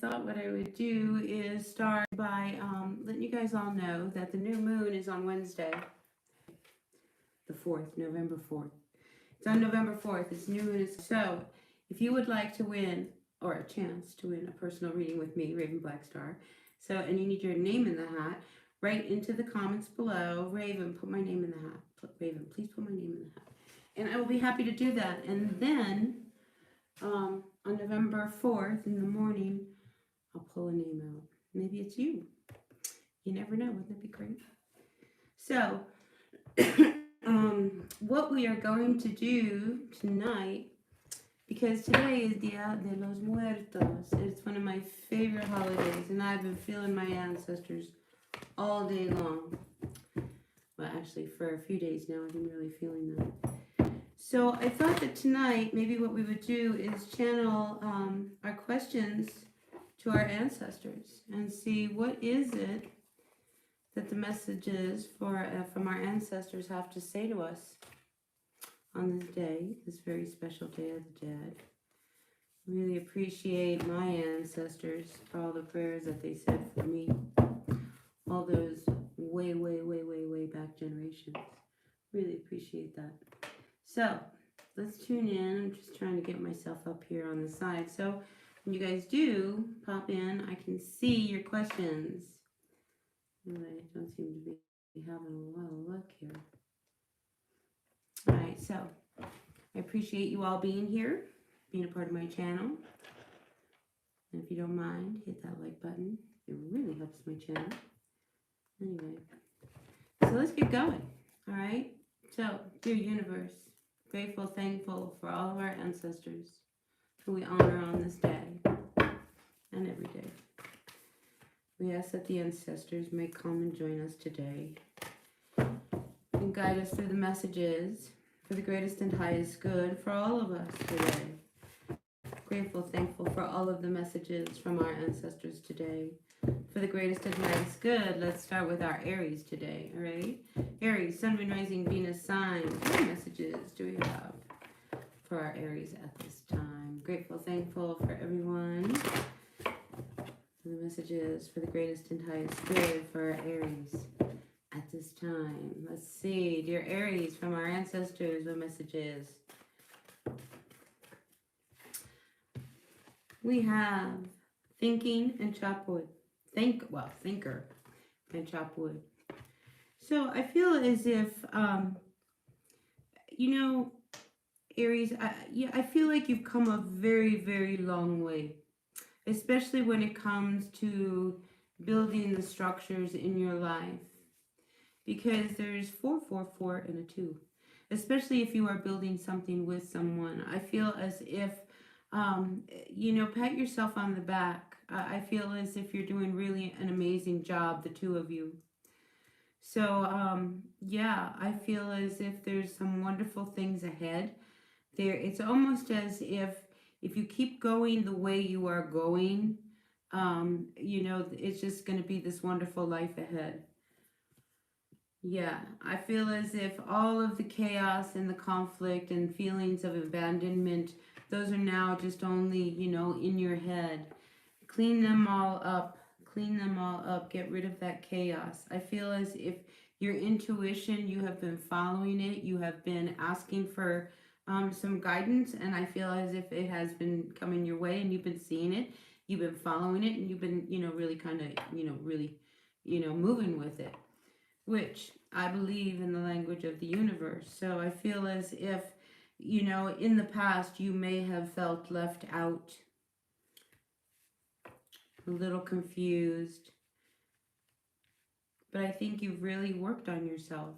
thought what I would do is start by letting you guys all know that the new moon is on Wednesday, the 4th, November 4th. It's on November 4th. It's new moon. So if you would like to win, or a chance to win, a personal reading with me, Raven Black Star, and you need your name in the hat, write into the comments below, Raven, put my name in the hat. Raven, please put my name in the hat. And I will be happy to do that. And then on November 4th in the morning, I'll pull a name out. Maybe it's you. You never know. Wouldn't that be great? So what we are going to do tonight, because today is Dia de los Muertos. It's one of my favorite holidays, and I've been feeling my ancestors all day long. Well, actually, for a few days now, I've been really feeling that. So I thought that tonight, maybe what we would do is channel our questions to our ancestors and see what is it that the messages from our ancestors have to say to us on this day, this very special Day of the Dead. Really appreciate my ancestors for all the prayers that they said for me. All those way back generations. Really appreciate that. So, let's tune in. I'm just trying to get myself up here on the side. So, when you guys do pop in, I can see your questions. I don't seem to be having a lot of luck here. Alright, so I appreciate you all being here, being a part of my channel. And if you don't mind, hit that like button. It really helps my channel. Anyway, so let's get going. Alright, so dear universe, grateful, thankful for all of our ancestors who we honor on this day and every day. We ask that the ancestors may come and join us today and guide us through the messages for the greatest and highest good for all of us today. Grateful, thankful for all of the messages from our ancestors today for the greatest and highest good. Let's start with our Aries today, all right? Aries, Sun, Moon, Rising, Venus sign. What messages do we have for our Aries at this time? Grateful, thankful for everyone. The messages for the greatest and highest good for our Aries at this time. Let's see, dear Aries, from our ancestors, what messages? We have thinking and chop wood. Thinker and chop wood. So I feel as if, Aries, I feel like you've come a very long way, especially when it comes to building the structures in your life. Because there's 4 and a 2. Especially if you are building something with someone. I feel as if, pat yourself on the back. I feel as if you're doing really an amazing job, the two of you. So, I feel as if there's some wonderful things ahead. It's almost as if you keep going the way you are going, it's just going to be this wonderful life ahead. Yeah, I feel as if all of the chaos and the conflict and feelings of abandonment, those are now just only, in your head. Clean them all up. Get rid of that chaos. I feel as if your intuition, you have been following it. You have been asking for some guidance, and I feel as if it has been coming your way and you've been seeing it. You've been following it, and you've been, really kind of, moving with it. Which I believe in the language of the universe. So I feel as if, in the past you may have felt left out, a little confused. But I think you've really worked on yourself,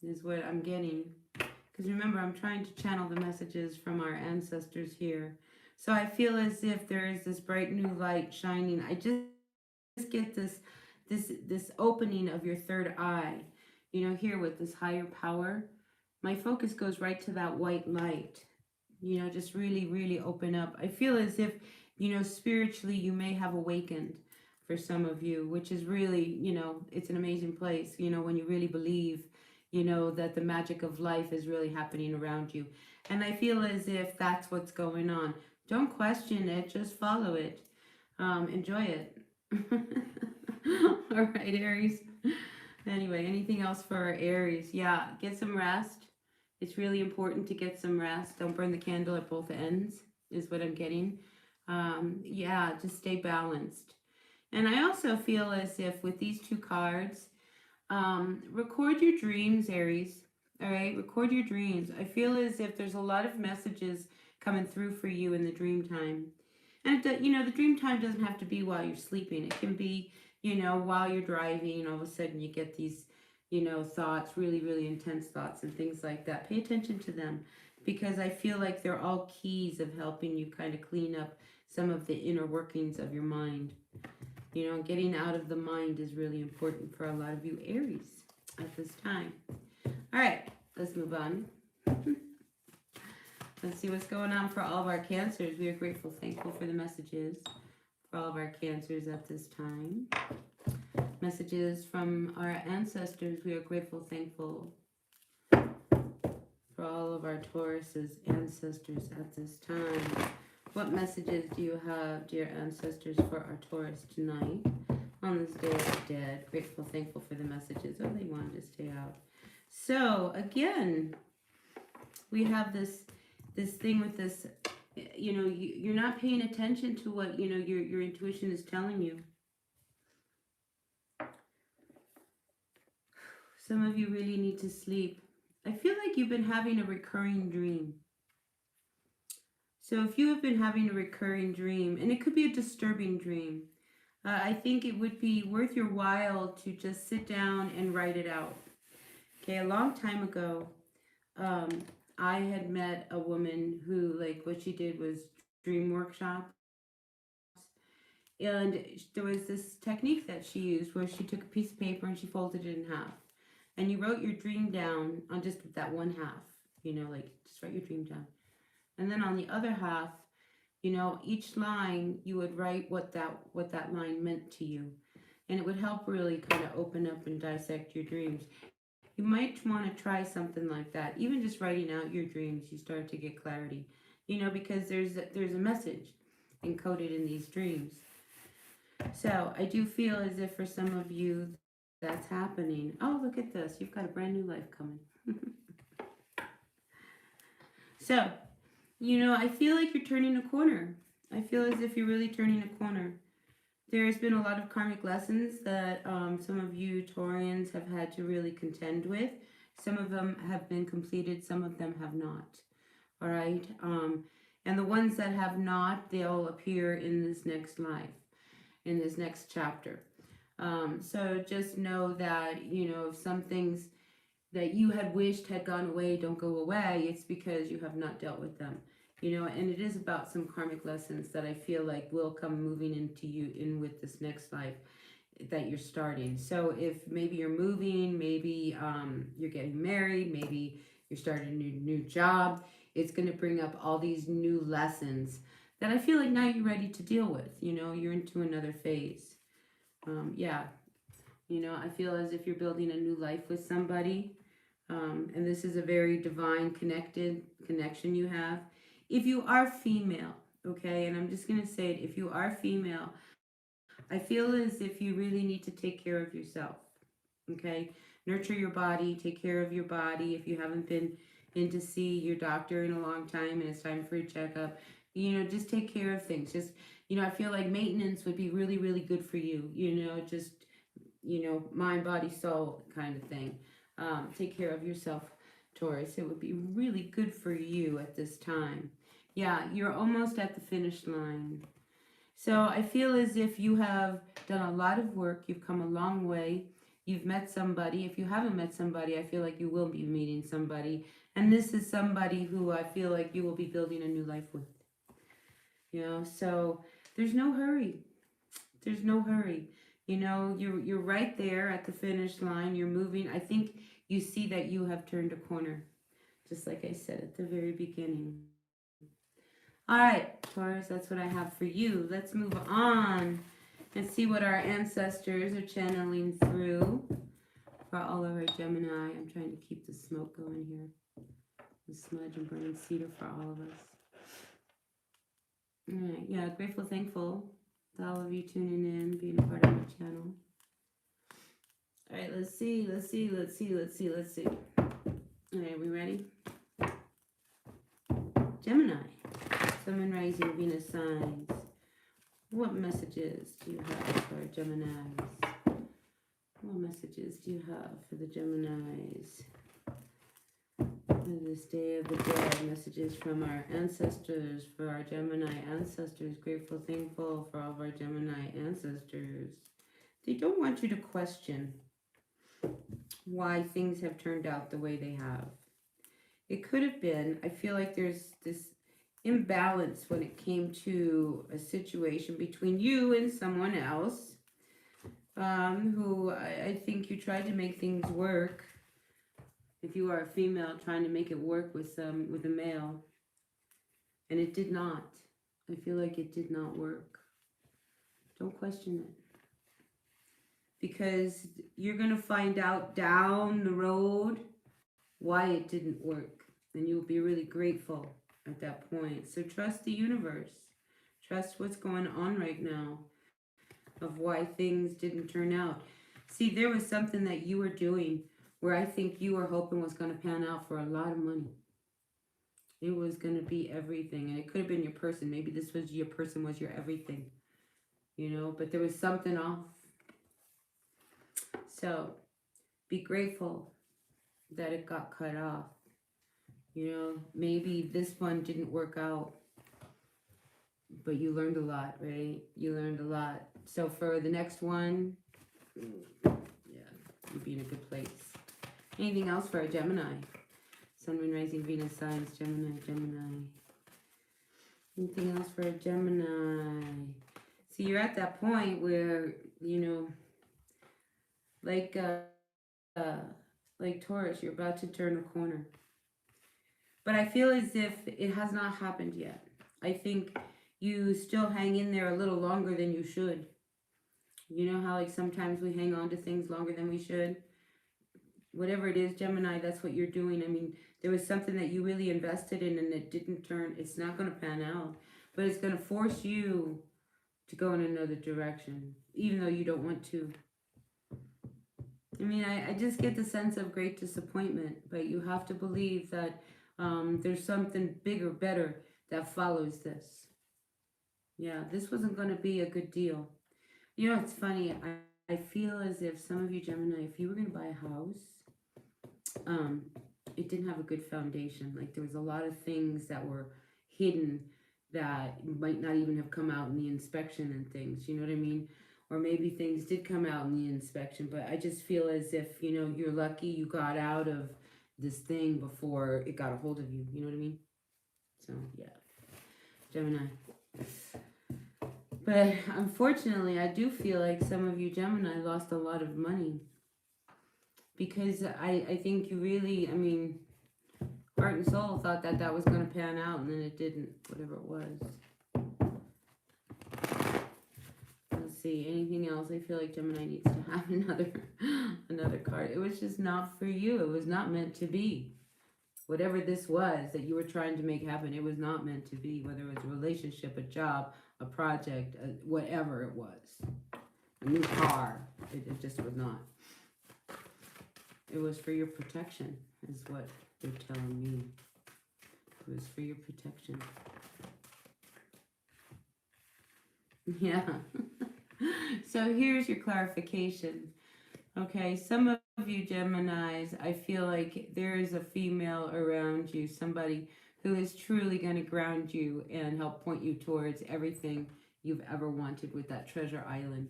is what I'm getting. Because remember, I'm trying to channel the messages from our ancestors here. So I feel as if there is this bright new light shining. I just get this opening of your third eye, here with this higher power. My focus goes right to that white light, just really open up. I feel as if, spiritually you may have awakened for some of you, which is really, it's an amazing place, when you really believe, that the magic of life is really happening around you. And I feel as if that's what's going on. Don't question it, just follow it. Enjoy it. All right, Aries. Anyway, anything else for our Aries? Yeah, get some rest. It's really important to get some rest. Don't burn the candle at both ends, is what I'm getting. Yeah, just stay balanced. And I also feel as if with these two cards, record your dreams, Aries. All right, record your dreams. I feel as if there's a lot of messages coming through for you in the dream time. And the dream time doesn't have to be while you're sleeping. It can be, while you're driving. All of a sudden, you get these, thoughts, really, really intense thoughts and things like that. Pay attention to them because I feel like they're all keys of helping you kind of clean up some of the inner workings of your mind. Getting out of the mind is really important for a lot of you Aries at this time. All right, let's move on. Let's see what's going on for all of our Cancers. We are grateful, thankful for the messages for all of our Cancers at this time. Messages from our ancestors. We are grateful, thankful for all of our Taurus's ancestors at this time. What messages do you have, dear ancestors, for our Taurus tonight on this Day of the Dead? Grateful, thankful for the messages. Oh, they wanted to stay out. So, again, we have this thing with this, you're not paying attention to what, your intuition is telling you. Some of you really need to sleep. I feel like you've been having a recurring dream. So if you have been having a recurring dream, and it could be a disturbing dream, I think it would be worth your while to just sit down and write it out. Okay, a long time ago, I had met a woman who, what she did was dream workshops. And there was this technique that she used where she took a piece of paper and she folded it in half. And you wrote your dream down on just that one half, just write your dream down. And then on the other half, each line you would write what that line meant to you. And it would help really kind of open up and dissect your dreams. You might want to try something like that. Even just writing out your dreams, you start to get clarity. Because there's a message encoded in these dreams. So I do feel as if for some of you that's happening. Oh, look at this. You've got a brand new life coming. So, I feel like you're turning a corner. I feel as if you're really turning a corner. There's been a lot of karmic lessons that some of you Taurians have had to really contend with. Some of them have been completed, some of them have not. All right? And the ones that have not, they'll appear in this next life, in this next chapter. So just know that, if some things that you had wished had gone away don't go away, it's because you have not dealt with them. And it is about some karmic lessons that I feel like will come moving into you in with this next life that you're starting. So if maybe you're moving, maybe you're getting married, maybe you're starting a new job, it's going to bring up all these new lessons that I feel like now you're ready to deal with. You're into another phase. I feel as if you're building a new life with somebody. And this is a very divine connection you have. If you are female, okay, and I'm just going to say it, if you are female, I feel as if you really need to take care of yourself, okay? Nurture your body, take care of your body. If you haven't been in to see your doctor in a long time and it's time for a checkup, just take care of things. Just, I feel like maintenance would be really, really good for you, just, mind, body, soul kind of thing. Take care of yourself, Taurus. It would be really good for you at this time. Yeah, you're almost at the finish line. So I feel as if you have done a lot of work. You've come a long way. You've met somebody. If you haven't met somebody, I feel like you will be meeting somebody. And this is somebody who I feel like you will be building a new life with. So there's no hurry. There's no hurry. You're right there at the finish line. You're moving. I think you see that you have turned a corner, just like I said at the very beginning. All right, Taurus, that's what I have for you. Let's move on and see what our ancestors are channeling through for all of our Gemini. I'm trying to keep the smoke going here. The smudge and burning cedar for all of us. All right, yeah, grateful, thankful to all of you tuning in, being a part of my channel. All right, let's see. All right, we ready? Gemini, Sun, Moon, Rising, Venus signs. What messages do you have for Geminis? What messages do you have for the Geminis? On this day of the dead, messages from our ancestors, for our Gemini ancestors. Grateful, thankful for all of our Gemini ancestors. They don't want you to question why things have turned out the way they have. It could have been, I feel like there's this imbalance when it came to a situation between you and someone else, who I think you tried to make things work. If you are a female, trying to make it work with a male, and it did not. I feel like it did not work. Don't question it, because you're gonna find out down the road why it didn't work, and you'll be really grateful at that point. So trust the universe. Trust what's going on right now of why things didn't turn out. See, there was something that you were doing where I think you were hoping was going to pan out for a lot of money. It was going to be everything. And it could have been your person. Maybe this was your person, was your everything. You know, but there was something off. So be grateful that it got cut off. You know, maybe this one didn't work out, but you learned a lot, right? You learned a lot. So for the next one, yeah, you'll be in a good place. Anything else for a Gemini? Sun, Moon, Rising, Venus signs, Gemini. Anything else for a Gemini? See, you're at that point where, you know, like Taurus, you're about to turn a corner. But I feel as if it has not happened yet. I think you still hang in there a little longer than you should. You know how like sometimes we hang on to things longer than we should? Whatever it is, Gemini, that's what you're doing. I mean, there was something that you really invested in and it didn't turn, it's not going to pan out. But it's going to force you to go in another direction, even though you don't want to. I mean, I just get the sense of great disappointment, but you have to believe that there's something bigger, better that follows this. Yeah, this wasn't going to be a good deal. You know, it's funny. I feel as if some of you Gemini, if you were going to buy a house, it didn't have a good foundation. Like there was a lot of things that were hidden that might not even have come out in the inspection and things. You know what I mean? Or maybe things did come out in the inspection, but I just feel as if, you know, you're lucky you got out of this thing before it got a hold of you. You know what I mean? So, yeah. Gemini. But unfortunately, I do feel like some of you Gemini lost a lot of money. Because I think you really, I mean, heart and soul thought that that was going to pan out, and then it didn't, whatever it was. Let's see, anything else? I feel like Gemini needs to have another card. It was just not for you. It was not meant to be. Whatever this was that you were trying to make happen, it was not meant to be. Whether it was a relationship, a job, a project, whatever it was. A new car. It just was not. It was for your protection, is what they're telling me. It was for your protection. Yeah. So here's your clarification. Okay, some of you Geminis, I feel like there is a female around you, somebody who is truly going to ground you and help point you towards everything you've ever wanted with that treasure island.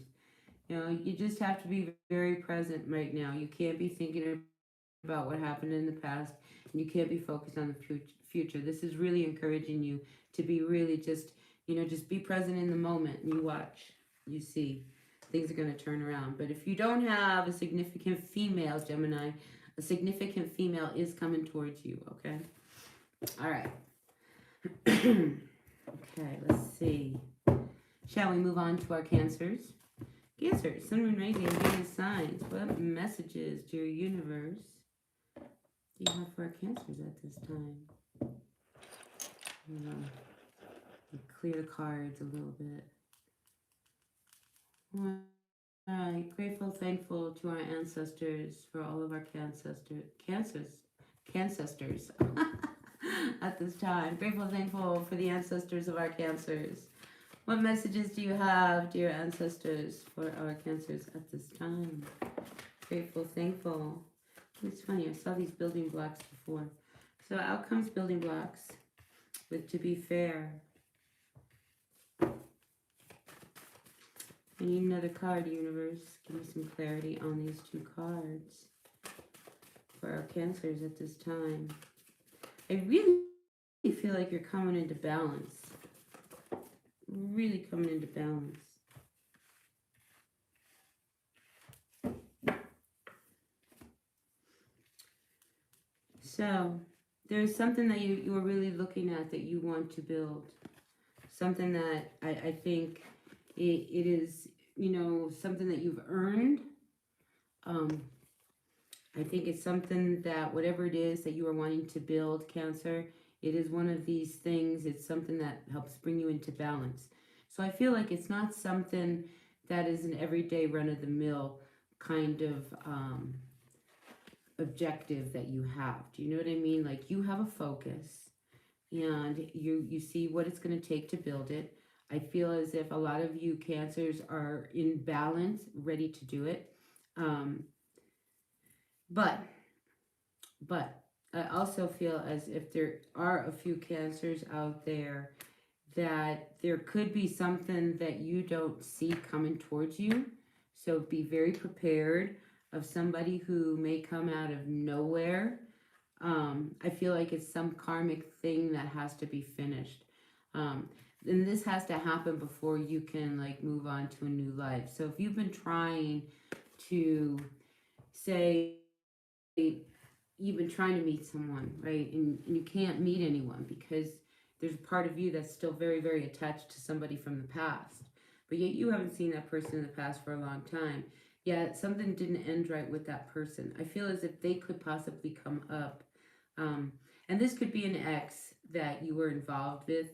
You know, you just have to be very present right now. You can't be thinking about what happened in the past, and you can't be focused on the future. This is really encouraging you to be really just, you know, just be present in the moment, and you watch, you see. Things are going to turn around. But if you don't have a significant female, Gemini, a significant female is coming towards you, okay? All right. Okay, let's see. Shall we move on to our Cancers? Cancer, Sun, Moon, Rising, Venus signs. What messages do your universe do you have for our Cancers at this time? Clear the cards a little bit. All right. Grateful, thankful to our ancestors for all of our cancestors at this time. Grateful, thankful for the ancestors of our cancers. What messages do you have, dear ancestors, for our cancers at this time? Grateful, thankful. It's funny, I saw these building blocks before. So out comes building blocks with to be fair. I need another card, universe. Give me some clarity on these two cards for our cancers at this time. I really feel like you're coming into balance. Really coming into balance. So there's something that you're really looking at that you want to build. Something that I think it is, you know, something that you've earned. I think it's something that whatever it is that you are wanting to build, Cancer, it is one of these things. It's something that helps bring you into balance. So I feel like it's not something that is an everyday run-of-the-mill kind of objective that you have. Do you know what I mean? Like you have a focus and you see what it's going to take to build it. I feel as if a lot of you cancers are in balance, ready to do it. But I also feel as if there are a few cancers out there that there could be something that you don't see coming towards you. So be very prepared of somebody who may come out of nowhere. I feel like it's some karmic thing that has to be finished. And this has to happen before you can like move on to a new life. So if you've been trying to say, you've been trying to meet someone, right? And you can't meet anyone because there's a part of you that's still very, very attached to somebody from the past. But yet you haven't seen that person in the past for a long time. Yet something didn't end right with that person. I feel as if they could possibly come up. And this could be an ex that you were involved with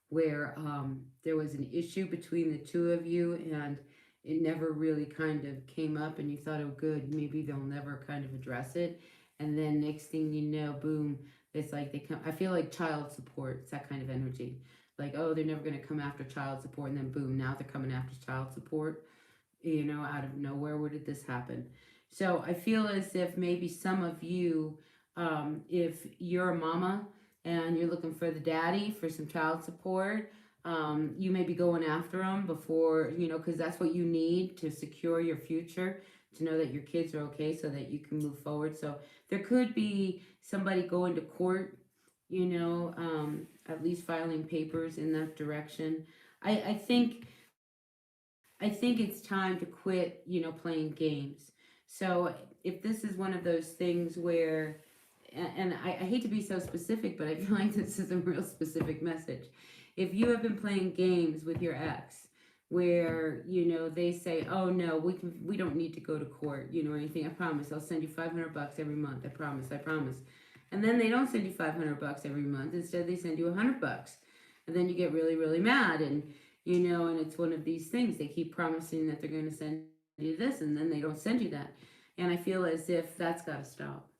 where there was an issue between the two of you and it never really kind of came up and you thought, oh good, maybe they'll never kind of address it. And then next thing you know, boom, it's like they come, I feel like child support, it's that kind of energy. Like, oh, they're never going to come after child support. And then boom, now they're coming after child support, you know, out of nowhere. Where did this happen? So I feel as if maybe some of you, if you're a mama and you're looking for the daddy for some child support, you may be going after them before, you know, because that's what you need to secure your future, to know that your kids are okay so that you can move forward. So there could be somebody going to court, you know, at least filing papers in that direction. I think it's time to quit, you know, playing games. So if this is one of those things where, and I hate to be so specific, but I feel like this is a real specific message. If you have been playing games with your ex, where you know they say, "Oh no, we don't need to go to court, you know, or anything. I promise, I'll send you $500 every month. I promise, I promise." And then they don't send you $500 every month. Instead, they send you $100, and then you get really, really mad, and you know, and it's one of these things. They keep promising that they're going to send you this, and then they don't send you that. And I feel as if that's got to stop.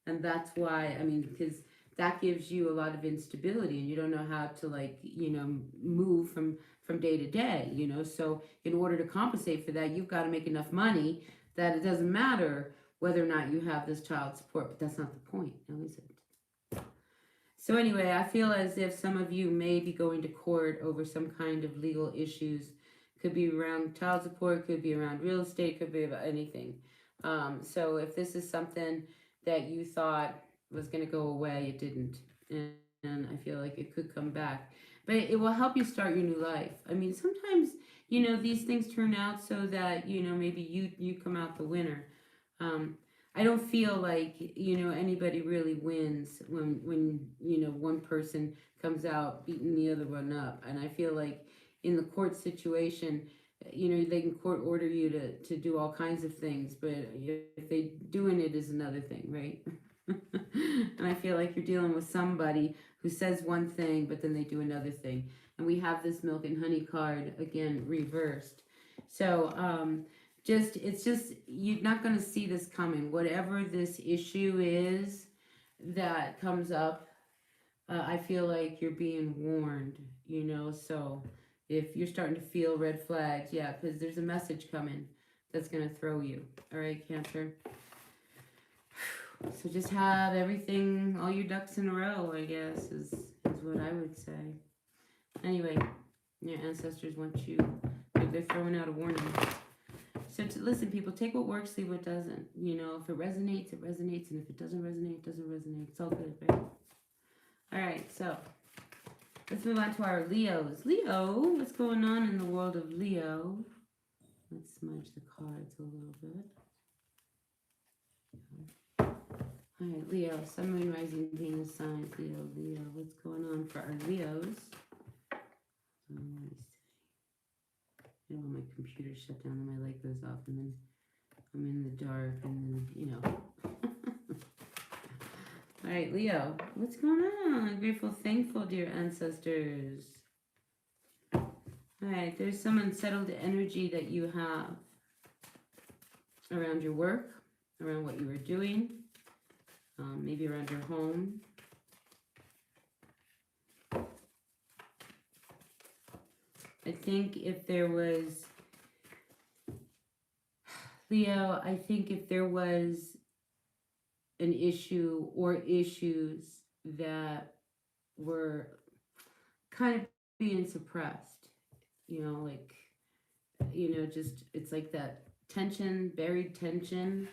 And that's why, I mean, because that gives you a lot of instability and you don't know how to, like, you know, move from day to day, you know. So in order to compensate for that, you've got to make enough money that it doesn't matter whether or not you have this child support. But that's not the point, now is it? So anyway, I feel as if some of you may be going to court over some kind of legal issues. Could be around child support, could be around real estate, could be about anything. So if this is something that you thought was going to go away, it didn't. And I feel like it could come back. But it will help you start your new life. I mean, sometimes, you know, these things turn out so that, you know, maybe you come out the winner. I don't feel like, you know, anybody really wins when you know, one person comes out beating the other one up. And I feel like in the court situation, you know, they can court order you to do all kinds of things, but if they doing it is another thing, right? And I feel like you're dealing with somebody who says one thing, but then they do another thing. And we have this milk and honey card again reversed. So it's just, you're not going to see this coming. Whatever this issue is that comes up, I feel like you're being warned, you know. So if you're starting to feel red flags, yeah, because there's a message coming that's going to throw you. All right, Cancer. So just have everything, all your ducks in a row, I guess, is what I would say. Anyway, your ancestors want you, they're throwing out a warning. So listen, people, take what works, leave what doesn't. You know, if it resonates, it resonates. And if it doesn't resonate, it doesn't resonate. It's all good, right? All right, so let's move on to our Leos. Leo, what's going on in the world of Leo? Let's smudge the cards a little bit. All right, Leo, Sun, Moon, Rising, Venus, signs. Leo, what's going on for our Leos? Let me see. You know, my computer shut down and my light goes off, and then I'm in the dark, and then, you know. All right, Leo, what's going on? Grateful, thankful, dear ancestors. All right, there's some unsettled energy that you have around your work, around what you were doing, maybe around your home. I think if there was, Leo, I think if there was an issue or issues that were kind of being suppressed, you know, like, you know, just, it's like that tension, buried tension.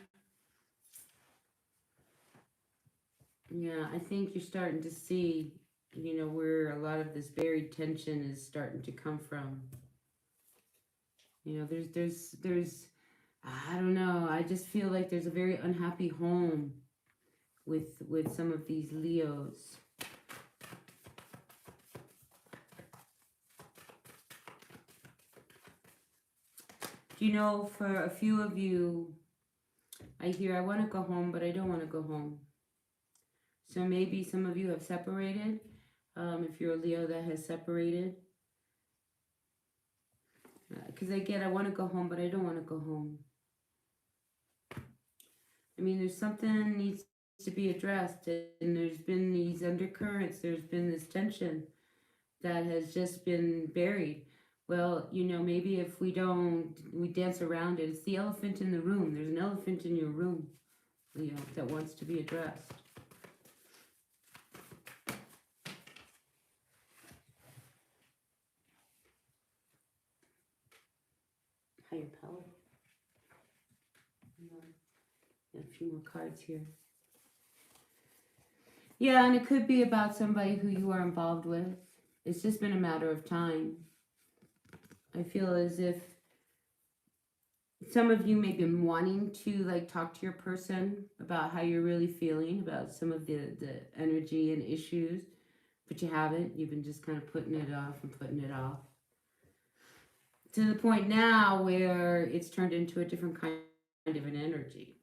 Yeah, I think you're starting to see, you know, where a lot of this buried tension is starting to come from. You know, there's, I don't know, I just feel like there's a very unhappy home with some of these Leos. You know, for a few of you, I hear, I want to go home, but I don't want to go home. So maybe some of you have separated. If you're a Leo that has separated. Because I get, I want to go home, but I don't want to go home. I mean, there's something needs to be addressed, and there's been these undercurrents, there's been this tension that has just been buried. Well, you know, maybe if we dance around it. It's the elephant in the room. There's an elephant in your room, Leo, that wants to be addressed. Higher power. A few more cards here. Yeah, and it could be about somebody who you are involved with. It's just been a matter of time. I feel as if some of you may be wanting to like talk to your person about how you're really feeling about some of the energy and issues, but you haven't. You've been just kind of putting it off and putting it off. To the point now where it's turned into a different kind of an energy.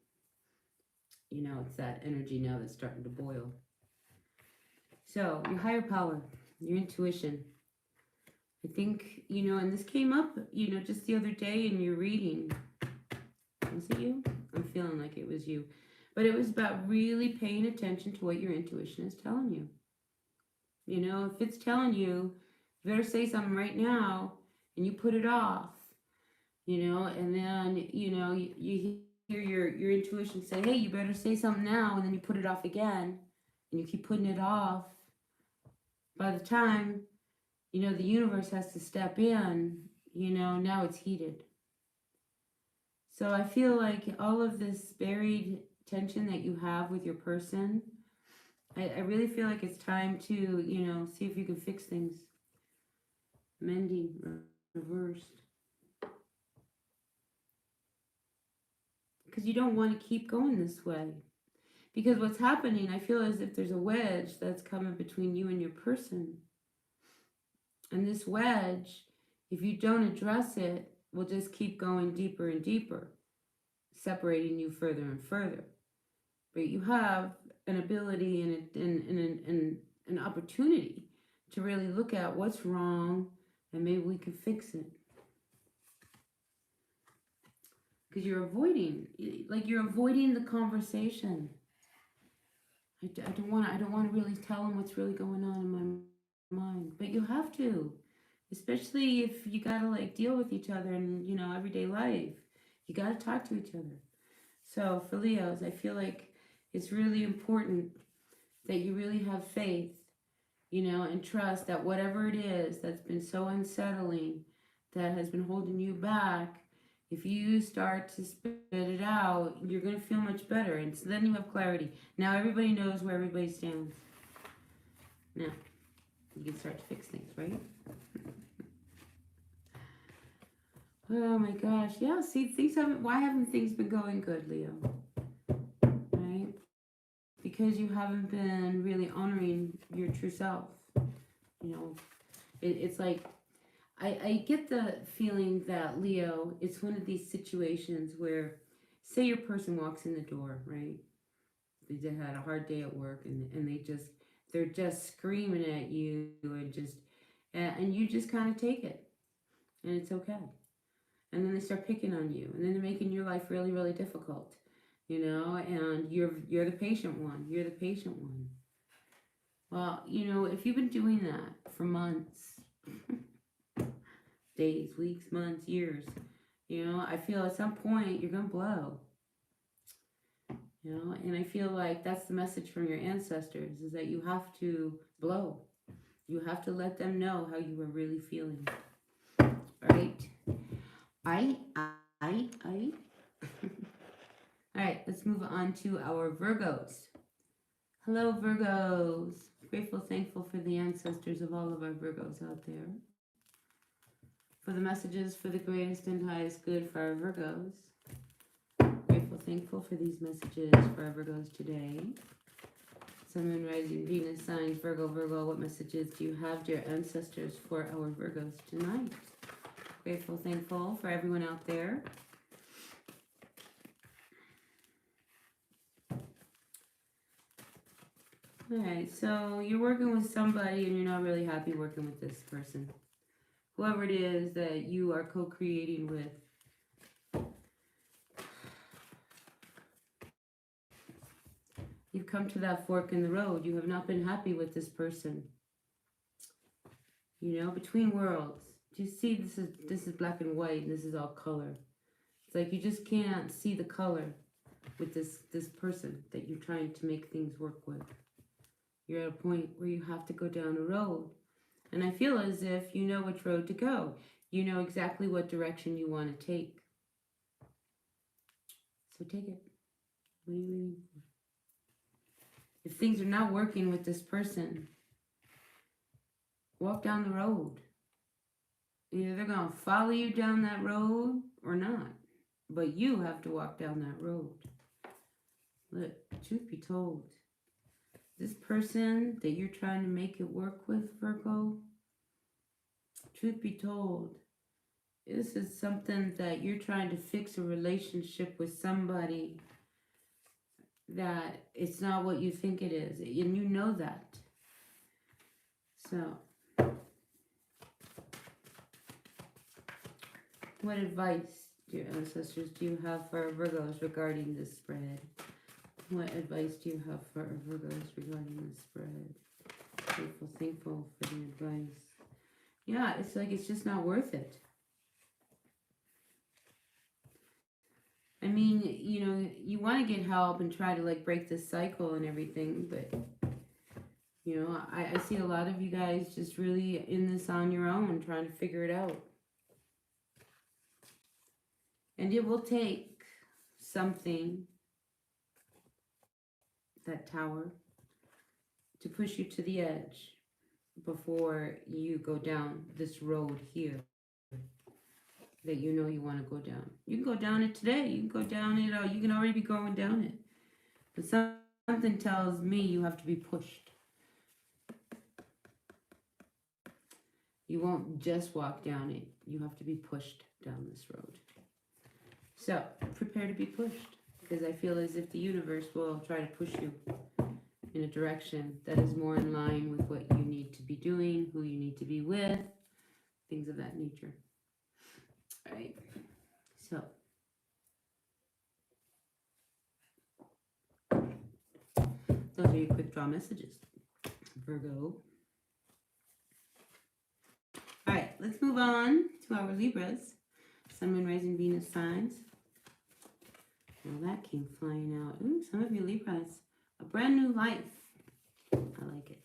You know, it's that energy now that's starting to boil. So, your higher power, your intuition. I think, you know, and this came up, you know, just the other day in your reading. Was it you? I'm feeling like it was you. But it was about really paying attention to what your intuition is telling you. You know, if it's telling you, you better say something right now, and you put it off, you know, and then, you know, you hear your intuition say, hey, you better say something now, and then you put it off again, and you keep putting it off. By the time, you know, the universe has to step in, you know, now it's heated. So I feel like all of this buried tension that you have with your person, I really feel like it's time to, you know, see if you can fix things. Mending, reversed. Because you don't want to keep going this way. Because what's happening, I feel as if there's a wedge that's coming between you and your person. And this wedge, if you don't address it, will just keep going deeper and deeper, separating you further and further. But you have an ability and an opportunity to really look at what's wrong and maybe we can fix it. Because you're avoiding the conversation. I don't want to really tell them what's really going on in my mind, but you have to, especially if you gotta like deal with each other in, you know, everyday life. You gotta talk to each other. So for Leos, I feel like it's really important that you really have faith, you know, and trust that whatever it is that's been so unsettling, that has been holding you back, if you start to spit it out, you're going to feel much better. And so then you have clarity. Now everybody knows where everybody stands. Now, you can start to fix things, right? Oh my gosh. Yeah, see, why haven't things been going good, Leo? Right? Because you haven't been really honoring your true self. You know, it's like, I get the feeling that, Leo, it's one of these situations where, say your person walks in the door, right? They had a hard day at work and they're just screaming at you and you just kind of take it and it's okay. And then they start picking on you and then they're making your life really, really difficult, you know, and you're the patient one. You're the patient one. Well, you know, if you've been doing that for months, days, weeks, months, years, you know, I feel at some point you're going to blow, you know, and I feel like that's the message from your ancestors, is that you have to blow. You have to let them know how you are really feeling. All right. All right, let's move on to our Virgos. Hello, Virgos. Grateful, thankful for the ancestors of all of our Virgos out there. For the messages for the greatest and highest good for our Virgos. Grateful, thankful for these messages for our Virgos today. Sun, Moon, Rising, Venus, signs, Virgo, what messages do you have, dear ancestors, for our Virgos tonight? Grateful, thankful for everyone out there. Alright, so you're working with somebody and you're not really happy working with this person. Whoever it is that you are co-creating with. You've come to that fork in the road. You have not been happy with this person. You know, between worlds. Do you see this is black and white and this is all color. It's like you just can't see the color with this person that you're trying to make things work with. You're at a point where you have to go down a road. And I feel as if you know which road to go. You know exactly what direction you want to take. So take it. What are you waiting for? If things are not working with this person, walk down the road. Either they're going to follow you down that road or not. But you have to walk down that road. Look, truth be told, this person that you're trying to make it work with, Virgo, truth be told, this is something that you're trying to fix a relationship with somebody that it's not what you think it is. And you know that. So, what advice, dear ancestors, do you have for our Virgos regarding this spread? What advice do you have for our Virgos regarding this spread? Grateful, thankful for the advice. Yeah, it's like it's just not worth it. I mean, you know, you want to get help and try to like break this cycle and everything, but you know, I see a lot of you guys just really in this on your own, trying to figure it out. And it will take something, that tower, to push you to the edge before you go down this road here that you know you want to go down. You can go down it today. You can go down it, or you can already be going down it. But something tells me you have to be pushed. You won't just walk down it. You have to be pushed down this road. So, prepare to be pushed. Because I feel as if the universe will try to push you. in a direction that is more in line with what you need to be doing, who you need to be with, things of that nature. All right. So, those are your quick draw messages, Virgo. All right, let's move on to our Libras. Sun, Moon, Rising, Venus signs. Well, that came flying out. Ooh, some of you Libras. A brand new life. I like it.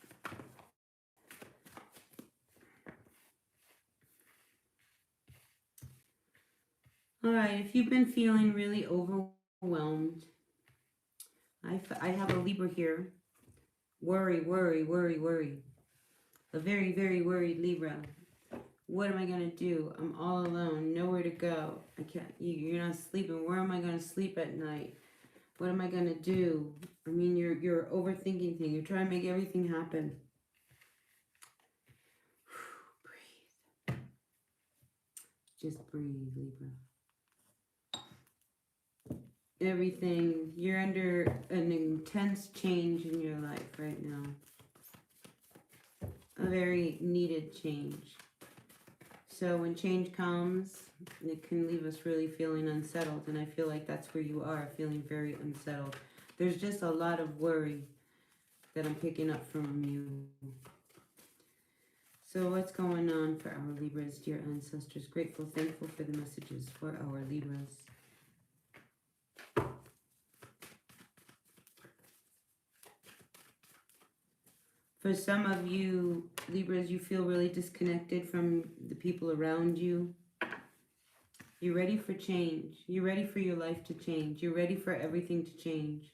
All right, if you've been feeling really overwhelmed, I have a Libra here. Worry, worry, worry, worry. A very, very worried Libra. What am I going to do? I'm all alone, nowhere to go. I can't, you're not sleeping. Where am I going to sleep at night? What am I going to do? I mean, you're overthinking things. You're trying to make everything happen. Breathe. Just breathe, Libra. Everything, you're under an intense change in your life right now. A very needed change. So when change comes, it can leave us really feeling unsettled. And I feel like that's where you are, feeling very unsettled. There's just a lot of worry that I'm picking up from you. So what's going on for our Libras, dear ancestors? Grateful, thankful for the messages for our Libras. For some of you, Libras, you feel really disconnected from the people around you. You're ready for change. You're ready for your life to change. You're ready for everything to change.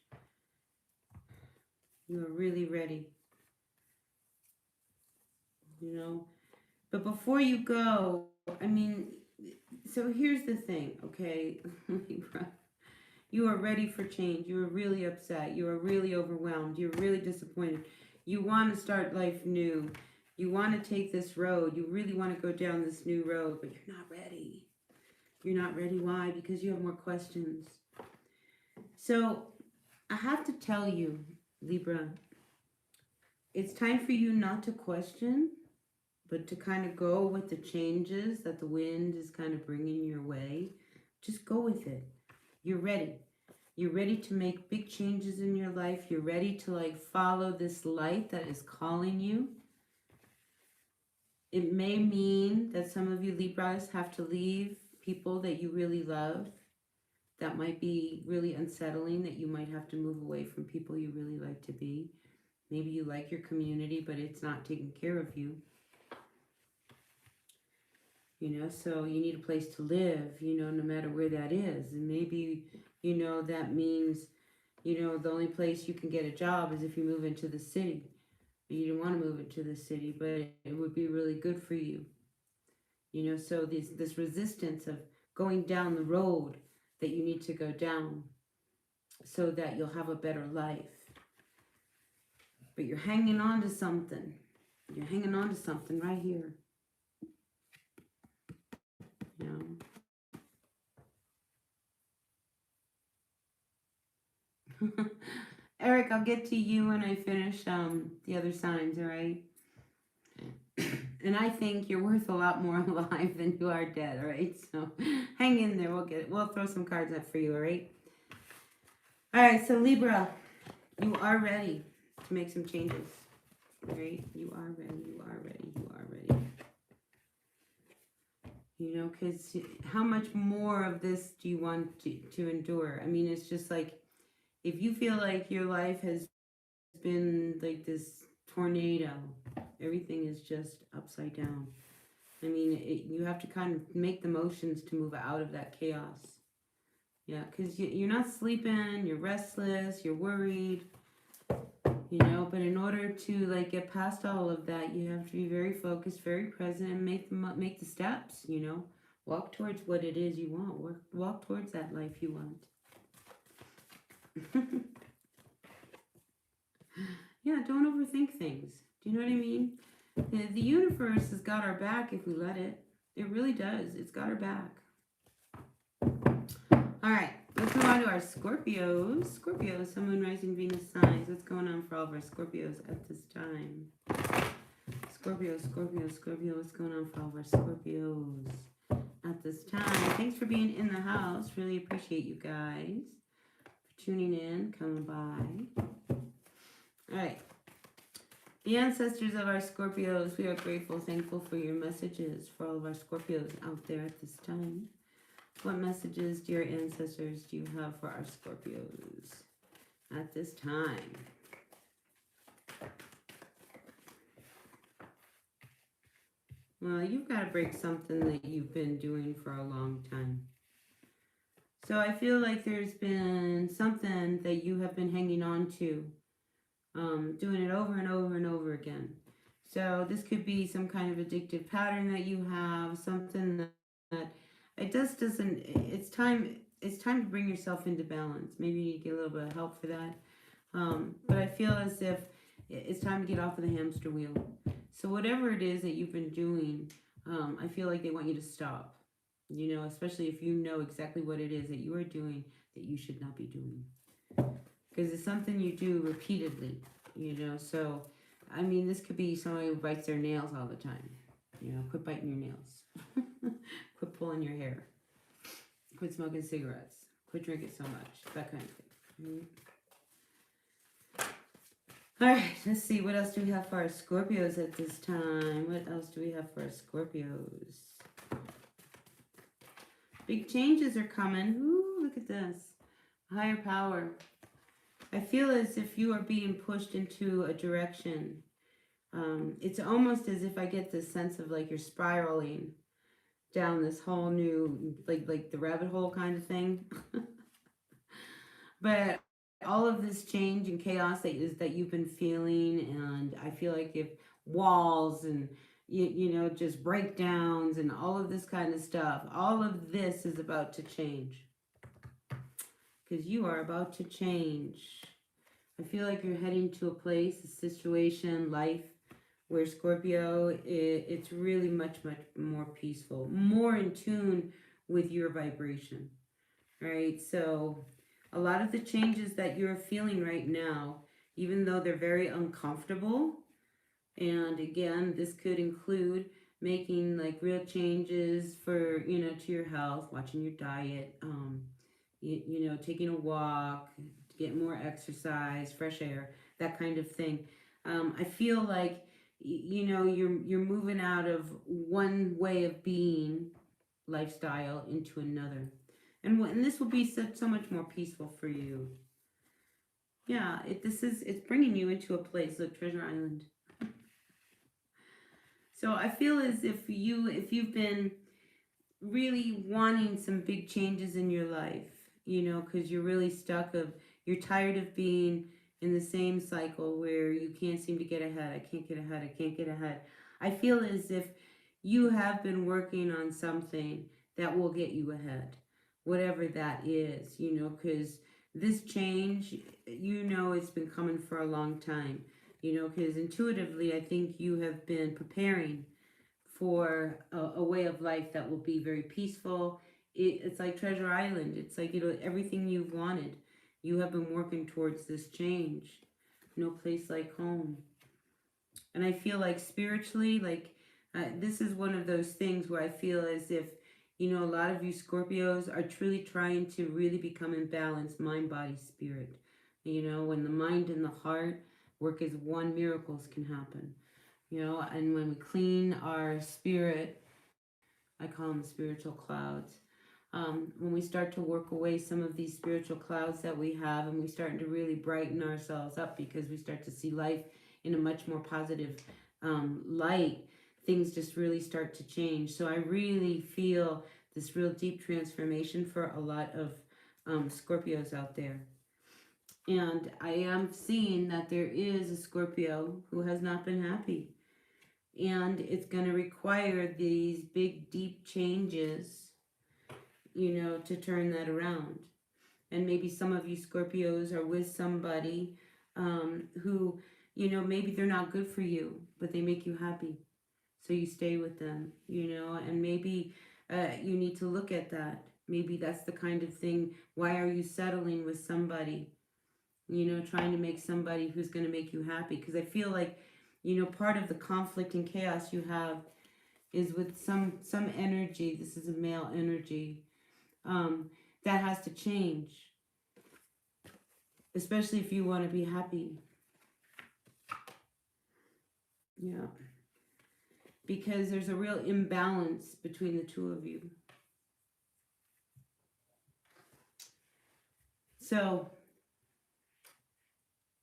You are really ready. You know? But before you go, I mean, so here's the thing, okay? Libra. You are ready for change. You are really upset. You are really overwhelmed. You're really disappointed. You want to start life new. You want to take this road. You really want to go down this new road, but you're not ready. You're not ready. Why? Because you have more questions. So I have to tell you, Libra, it's time for you not to question, but to kind of go with the changes that the wind is kind of bringing your way. Just go with it. You're ready. You're ready to make big changes in your life. You're ready to like follow this light that is calling you. It may mean that some of you Libras have to leave people that you really love. That might be really unsettling, that you might have to move away from people you really like to be. Maybe you like your community, but it's not taking care of you. You know, so you need a place to live, you know, no matter where that is. And maybe, you know, that means, you know, the only place you can get a job is if you move into the city. You don't want to move into the city, but it would be really good for you. You know, so this resistance of going down the road that you need to go down so that you'll have a better life. But you're hanging on to something. You're hanging on to something right here. You know? Eric, I'll get to you when I finish the other signs, all right? And I think you're worth a lot more alive than you are dead, all right? So hang in there. We'll throw some cards up for you, all right? All right, so Libra, you are ready to make some changes, all right? You are ready. You are ready. You are ready. You know, because how much more of this do you want to endure? I mean, it's just like, if you feel like your life has been like this tornado, everything is just upside down. I mean, you have to kind of make the motions to move out of that chaos. Yeah, because you're not sleeping, you're restless, you're worried, you know, but in order to like get past all of that, you have to be very focused, very present, and make the steps, you know. Walk towards what it is you want. Walk towards that life you want. Yeah, don't overthink things. Do you know what I mean? The universe has got our back if we let it. It really does. It's got our back. All right. Let's move on to our Scorpios. Scorpios, Sun, Moon, Rising, Venus signs. What's going on for all of our Scorpios at this time? Scorpio, Scorpio, Scorpio. What's going on for all of our Scorpios at this time? Thanks for being in the house. Really appreciate you guys for tuning in, coming by. All right. The ancestors of our Scorpios, we are grateful, thankful for your messages for all of our Scorpios out there at this time. What messages, dear ancestors, do you have for our Scorpios at this time? Well, you've got to break something that you've been doing for a long time. So I feel like there's been something that you have been hanging on to, doing it over and over and over again. So this could be some kind of addictive pattern that you have, something that it just doesn't, it's time to bring yourself into balance. Maybe you need to get a little bit of help for that. But I feel as if it's time to get off of the hamster wheel. So whatever it is that you've been doing, I feel like they want you to stop. You know, especially if you know exactly what it is that you are doing that you should not be doing. Because it's something you do repeatedly, you know. So, I mean, this could be somebody who bites their nails all the time. You know, quit biting your nails. Quit pulling your hair. Quit smoking cigarettes. Quit drinking so much. That kind of thing. All right, let's see. What else do we have for our Scorpios at this time? What else do we have for our Scorpios? Big changes are coming. Ooh, look at this. Higher power. I feel as if you are being pushed into a direction. It's almost as if I get this sense of like you're spiraling down this whole new, like the rabbit hole kind of thing. But all of this change and chaos that you've been feeling, and I feel like if walls and you know, just breakdowns and all of this kind of stuff, all of this is about to change. Because you are about to change. I feel like you're heading to a place, a situation, life, where Scorpio, it's really much, much more peaceful, more in tune with your vibration, right? So a lot of the changes that you're feeling right now, even though they're very uncomfortable, and again, this could include making like real changes for, you know, to your health, watching your diet, you know, taking a walk, get more exercise, fresh air, that kind of thing. I feel like, you know, you're moving out of one way of being lifestyle into another. And this will be so much more peaceful for you. Yeah, it's bringing you into a place. Look, Treasure Island. So I feel as if you've been really wanting some big changes in your life, you know, because you're really you're tired of being in the same cycle where you can't seem to get ahead. I can't get ahead. I can't get ahead. I feel as if you have been working on something that will get you ahead, whatever that is, you know, because this change, you know, it's been coming for a long time, you know, because intuitively, I think you have been preparing for a way of life that will be very peaceful. It's like Treasure Island. It's like, you know, everything you've wanted. You have been working towards this change. No place like home. And I feel like spiritually, like this is one of those things where I feel as if, you know, a lot of you Scorpios are truly trying to really become in balance, mind, body, spirit. You know, when the mind and the heart work as one, miracles can happen. You know, and when we clean our spirit, I call them spiritual clouds. When we start to work away some of these spiritual clouds that we have, and we start to really brighten ourselves up because we start to see life in a much more positive light, things just really start to change. So I really feel this real deep transformation for a lot of Scorpios out there. And I am seeing that there is a Scorpio who has not been happy. And it's going to require these big, deep changes, you know, to turn that around. And maybe some of you Scorpios are with somebody who, you know, maybe they're not good for you, but they make you happy. So you stay with them, you know, and maybe you need to look at that. Maybe that's the kind of thing. Why are you settling with somebody? You know, trying to make somebody who's going to make you happy. Because I feel like, you know, part of the conflict and chaos you have is with some energy. This is a male energy. That has to change. Especially if you want to be happy. Yeah. Because there's a real imbalance between the two of you. So,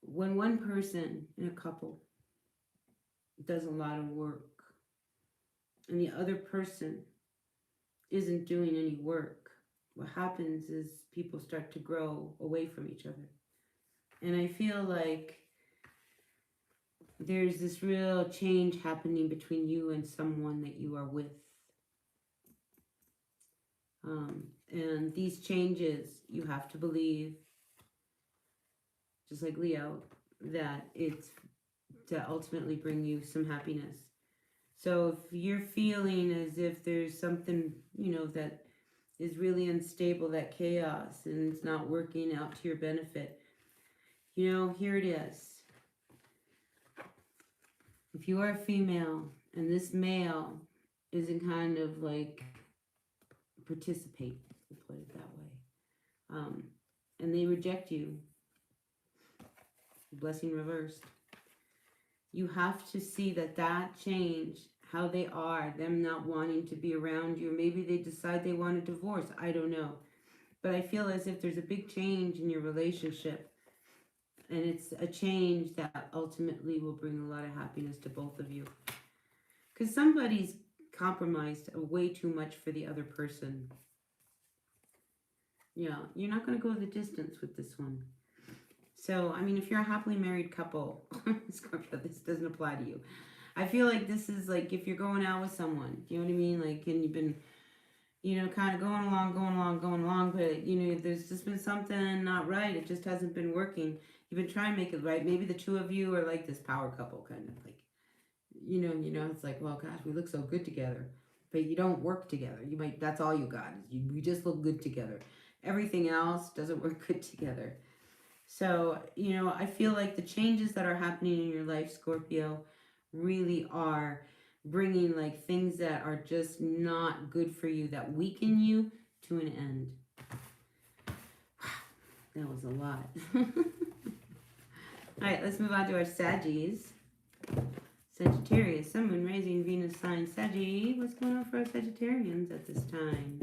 when one person in a couple does a lot of work and the other person isn't doing any work, what happens is people start to grow away from each other. And I feel like there's this real change happening between you and someone that you are with. And these changes, you have to believe, just like Leo, that it's to ultimately bring you some happiness. So if you're feeling as if there's something, you know, that is really unstable, that chaos, and it's not working out to your benefit, you know, here it is. If you are a female and this male isn't kind of like participate, we'll put it that way, and they reject you, blessing reversed, you have to see that change, how they are, them not wanting to be around you. Maybe they decide they want a divorce. I don't know. But I feel as if there's a big change in your relationship. And it's a change that ultimately will bring a lot of happiness to both of you. Because somebody's compromised way too much for the other person. Yeah, you're not going to go the distance with this one. So, I mean, if you're a happily married couple, Scorpio, this doesn't apply to you. I feel like this is like if you're going out with someone, you know what I mean? Like, and you've been, you know, kind of going along, but, you know, there's just been something not right. It just hasn't been working. You've been trying to make it right. Maybe the two of you are like this power couple, kind of like, you know, it's like, well, gosh, we look so good together, but you don't work together. You might, that's all you got. You just look good together. Everything else doesn't work good together. So, you know, I feel like the changes that are happening in your life, Scorpio, really are bringing like things that are just not good for you, that weaken you, to an end. That was a lot. All right, let's move on to our Saggies. Sagittarius, Sun, Moon, Rising, Venus, sign, Saggy. What's going on for our Sagittarians at this time?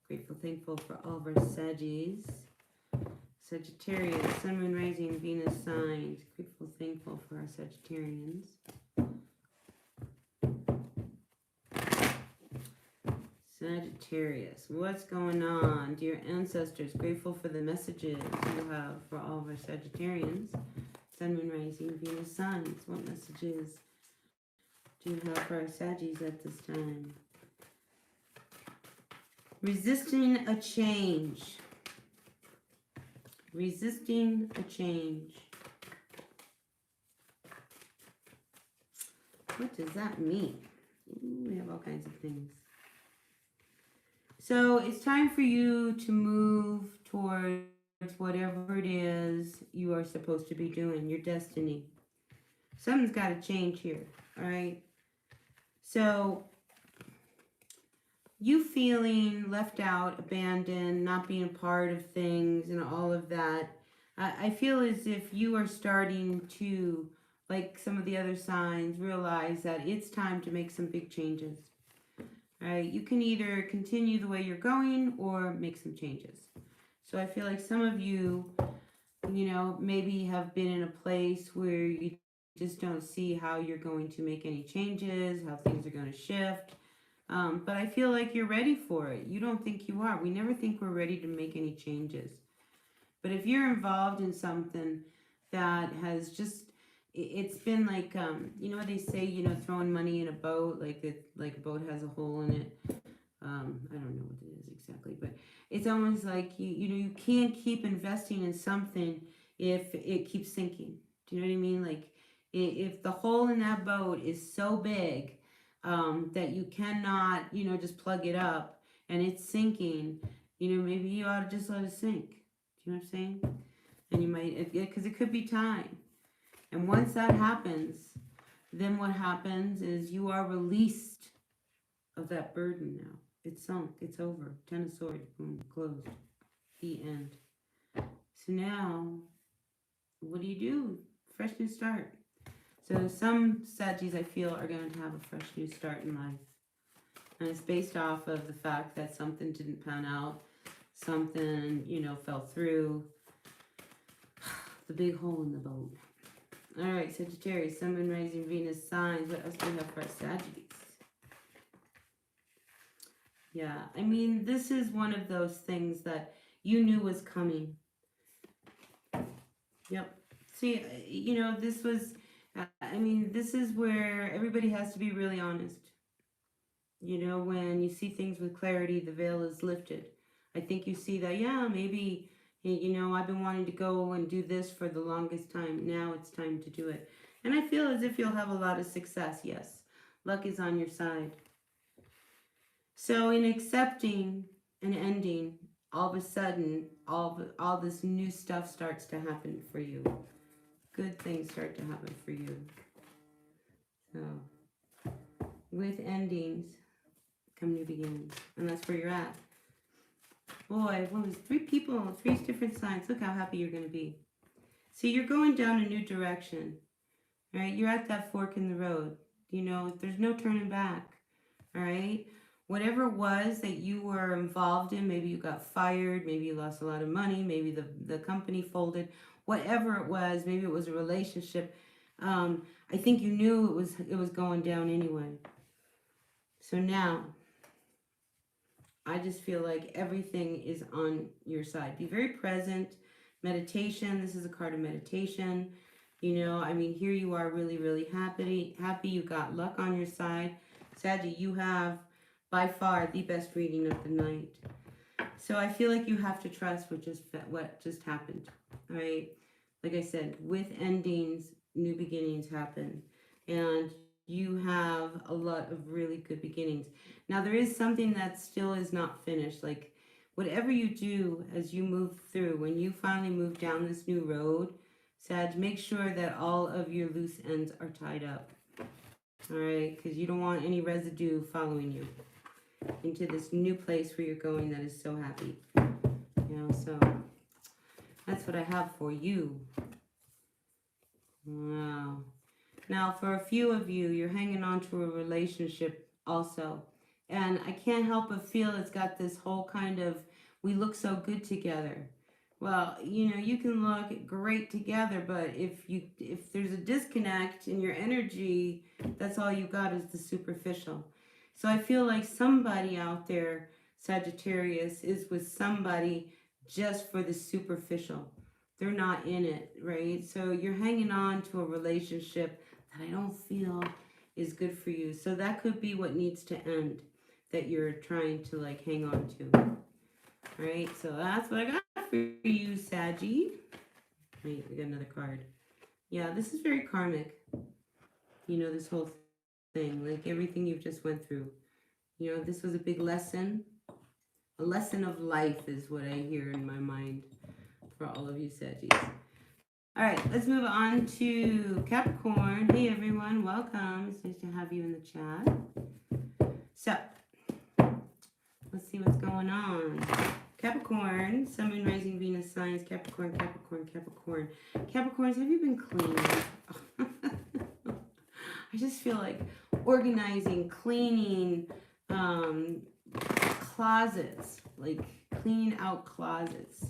Grateful, thankful for all of our Saggies. Sagittarius, Sun, Moon, Rising, Venus signs. Grateful, thankful for our Sagittarians. Sagittarius, what's going on? Dear ancestors, grateful for the messages you have for all of our Sagittarians. Sun, Moon, Rising, Venus signs. What messages do you have for our Saggies at this time? Resisting a change. Resisting a change. What does that mean? Ooh, we have all kinds of things. So it's time for you to move towards whatever it is you are supposed to be doing, your destiny. Something's got to change here, all right? So you feeling left out, abandoned, not being a part of things and all of that, I feel as if you are starting to, like some of the other signs, realize that it's time to make some big changes. All right, you can either continue the way you're going or make some changes. So I feel like some of you, you know, maybe have been in a place where you just don't see how you're going to make any changes, how things are going to shift. But I feel like you're ready for it. You don't think you are. We never think we're ready to make any changes. But if you're involved in something that has just, it's been like, you know what they say, you know, throwing money in a boat, like a boat has a hole in it. I don't know what it is exactly, but it's almost like, you know, you can't keep investing in something if it keeps sinking. Do you know what I mean? Like if the hole in that boat is so big that you cannot, you know, just plug it up and it's sinking, You know, maybe you ought to just let it sink. Do you know what I'm saying? And you might, because it could be time. And once that happens, then what happens is you are released of that burden now. It's sunk. It's over. Ten of Swords. Boom. Closed. The end. So now, what do? Fresh new start. So some Saggies, I feel, are going to have a fresh new start in life. And it's based off of the fact that something didn't pan out. Something, you know, fell through. The big hole in the boat. All right, Sagittarius, Sun, Moon, Rising, Venus, signs. What else do we have for our Saggies? Yeah, I mean, this is one of those things that you knew was coming. Yep. See, you know, this was, I mean, this is where everybody has to be really honest. You know, when you see things with clarity, the veil is lifted. I think you see that, yeah, maybe, you know, I've been wanting to go and do this for the longest time. Now it's time to do it. And I feel as if you'll have a lot of success, yes. Luck is on your side. So in accepting an ending, all of a sudden, all this new stuff starts to happen for you. Good things start to happen for you. So, with endings come new beginnings. And that's where you're at. Boy, what was 3 people, 3 different signs. Look how happy you're going to be. See, you're going down a new direction. Right? You're at that fork in the road. You know, there's no turning back. All right? Whatever it was that you were involved in, maybe you got fired, maybe you lost a lot of money, maybe the company folded, whatever it was, maybe it was a relationship. I think you knew it was going down anyway. So now, I just feel like everything is on your side. Be very present. Meditation. This is a card of meditation. You know, I mean, here you are really, really happy. You got luck on your side. Saggy, you have by far the best reading of the night. So I feel like you have to trust what just happened. All right. Like I said, with endings, new beginnings happen. And you have a lot of really good beginnings. Now, there is something that still is not finished. Like, whatever you do as you move through, when you finally move down this new road, Sag, make sure that all of your loose ends are tied up. All right? Because you don't want any residue following you into this new place where you're going that is so happy. You know, so that's what I have for you. Wow. Now, for a few of you, you're hanging on to a relationship also. And I can't help but feel it's got this whole kind of, we look so good together. Well, you know, you can look great together, but if there's a disconnect in your energy, that's all you got is the superficial. So I feel like somebody out there, Sagittarius, is with somebody just for the superficial. They're not in it, right? So you're hanging on to a relationship that I don't feel is good for you. So that could be what needs to end, that you're trying to like hang on to. All right, so that's what I got for you, Saggy. Wait, we got another card. Yeah, this is very karmic. You know, this whole thing, like everything you've just went through. You know, this was a big lesson. A lesson of life is what I hear in my mind for all of you Saggies. All right, let's move on to Capricorn. Hey, everyone. Welcome. It's nice to have you in the chat. So, let's see what's going on. Capricorn, Sun, Moon, Rising, Venus, signs, Capricorn, Capricorn, Capricorn. Capricorns, have you been cleaning? I just feel like organizing, cleaning closets, like clean out closets.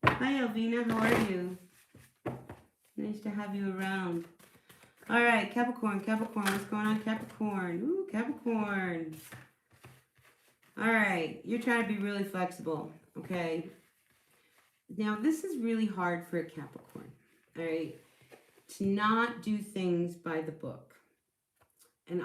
Hi, Elvina. How are you? Nice to have you around. All right, Capricorn. What's going on, Capricorn? Ooh, Capricorn. All right, you're trying to be really flexible, okay? Now, this is really hard for a Capricorn, all right? To not do things by the book. And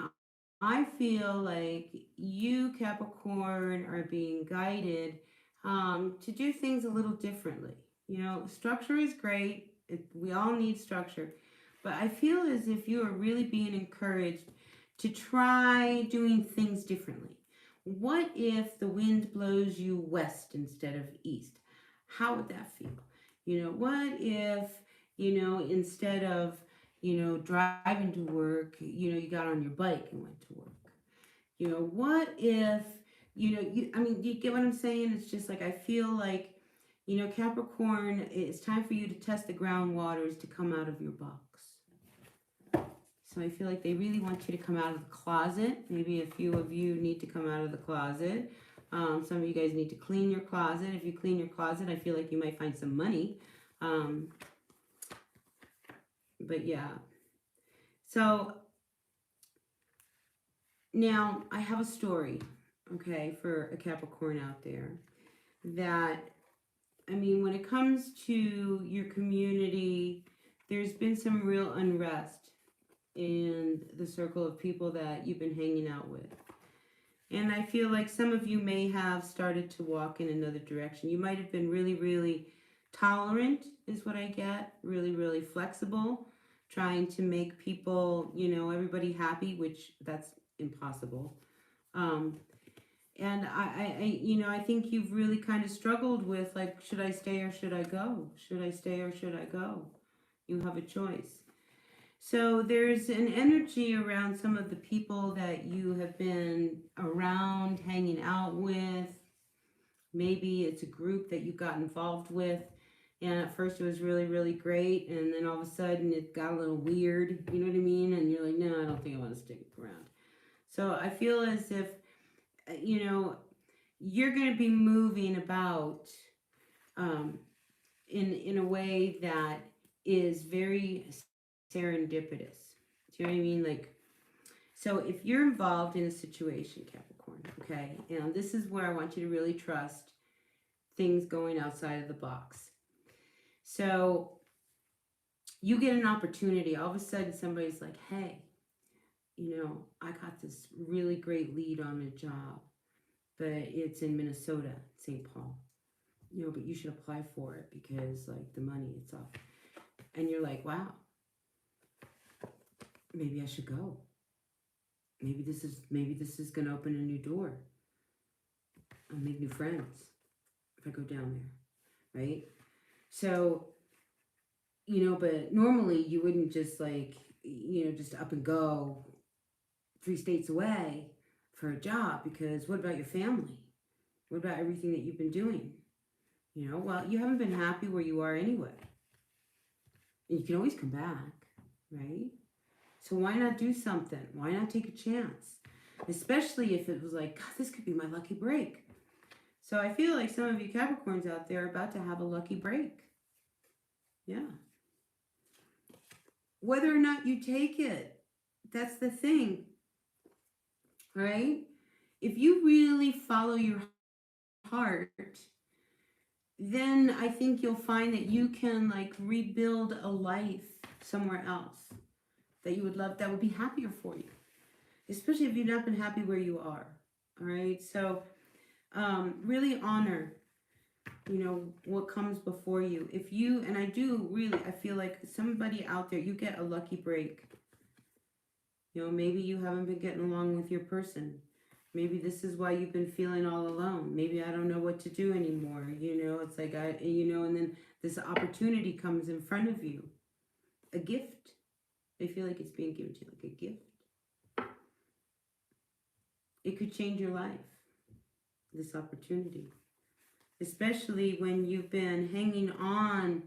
I feel like you, Capricorn, are being guided to do things a little differently. You know, structure is great. We all need structure. But I feel as if you are really being encouraged to try doing things differently. What if the wind blows you west instead of east? How would that feel? What if, instead of, driving to work, you got on your bike and went to work? What if, I mean, do you get what I'm saying? It's just like, I feel like, Capricorn, it's time for you to test the ground waters to come out of your box. So I feel like they really want you to come out of the closet. Maybe a few of you need to come out of the closet. Some of you guys need to clean your closet. If you clean your closet, I feel like you might find some money. But yeah. So now I have a story, okay, for a Capricorn out there that, I mean, when it comes to your community, there's been some real unrest in the circle of people that you've been hanging out with. And I feel like some of you may have started to walk in another direction. You might have been really, really tolerant, is what I get. Really, really flexible, trying to make people, everybody happy, which that's impossible. And I think you've really kind of struggled with, like, should I stay or should I go? Should I stay or should I go? You have a choice. So there's an energy around some of the people that you have been around, hanging out with. Maybe it's a group that you got involved with, and at first it was really, really great, and then all of a sudden it got a little weird, you know what I mean? And you're like, no, I don't think I want to stick around. So I feel as if, you're going to be moving about in a way that is very serendipitous. Do you know what I mean? Like, so if you're involved in a situation, Capricorn, okay, and this is where I want you to really trust things going outside of the box. So you get an opportunity. All of a sudden, somebody's like, hey, I got this really great lead on a job, but it's in Minnesota, St. Paul. But you should apply for it because, like, the money, it's off. And you're like, wow, maybe I should go. Maybe this is going to open a new door. I'll make new friends if I go down there, right? So, but normally you wouldn't just, like, just up and go 3 states away for a job, because what about your family? What about everything that you've been doing? Well, you haven't been happy where you are anyway. And you can always come back, right? So why not do something? Why not take a chance? Especially if it was like, God, this could be my lucky break. So I feel like some of you Capricorns out there are about to have a lucky break. Yeah. Whether or not you take it, that's the thing, right? If you really follow your heart, then I think you'll find that you can, like, rebuild a life somewhere else that you would love, that would be happier for you, especially if you've not been happy where you are. All right. So really honor, what comes before you. If you, and I do really, I feel like somebody out there, you get a lucky break. Maybe you haven't been getting along with your person. Maybe this is why you've been feeling all alone. Maybe I don't know what to do anymore. It's like, and then this opportunity comes in front of you. A gift. I feel like it's being given to you like a gift. It could change your life, this opportunity. Especially when you've been hanging on,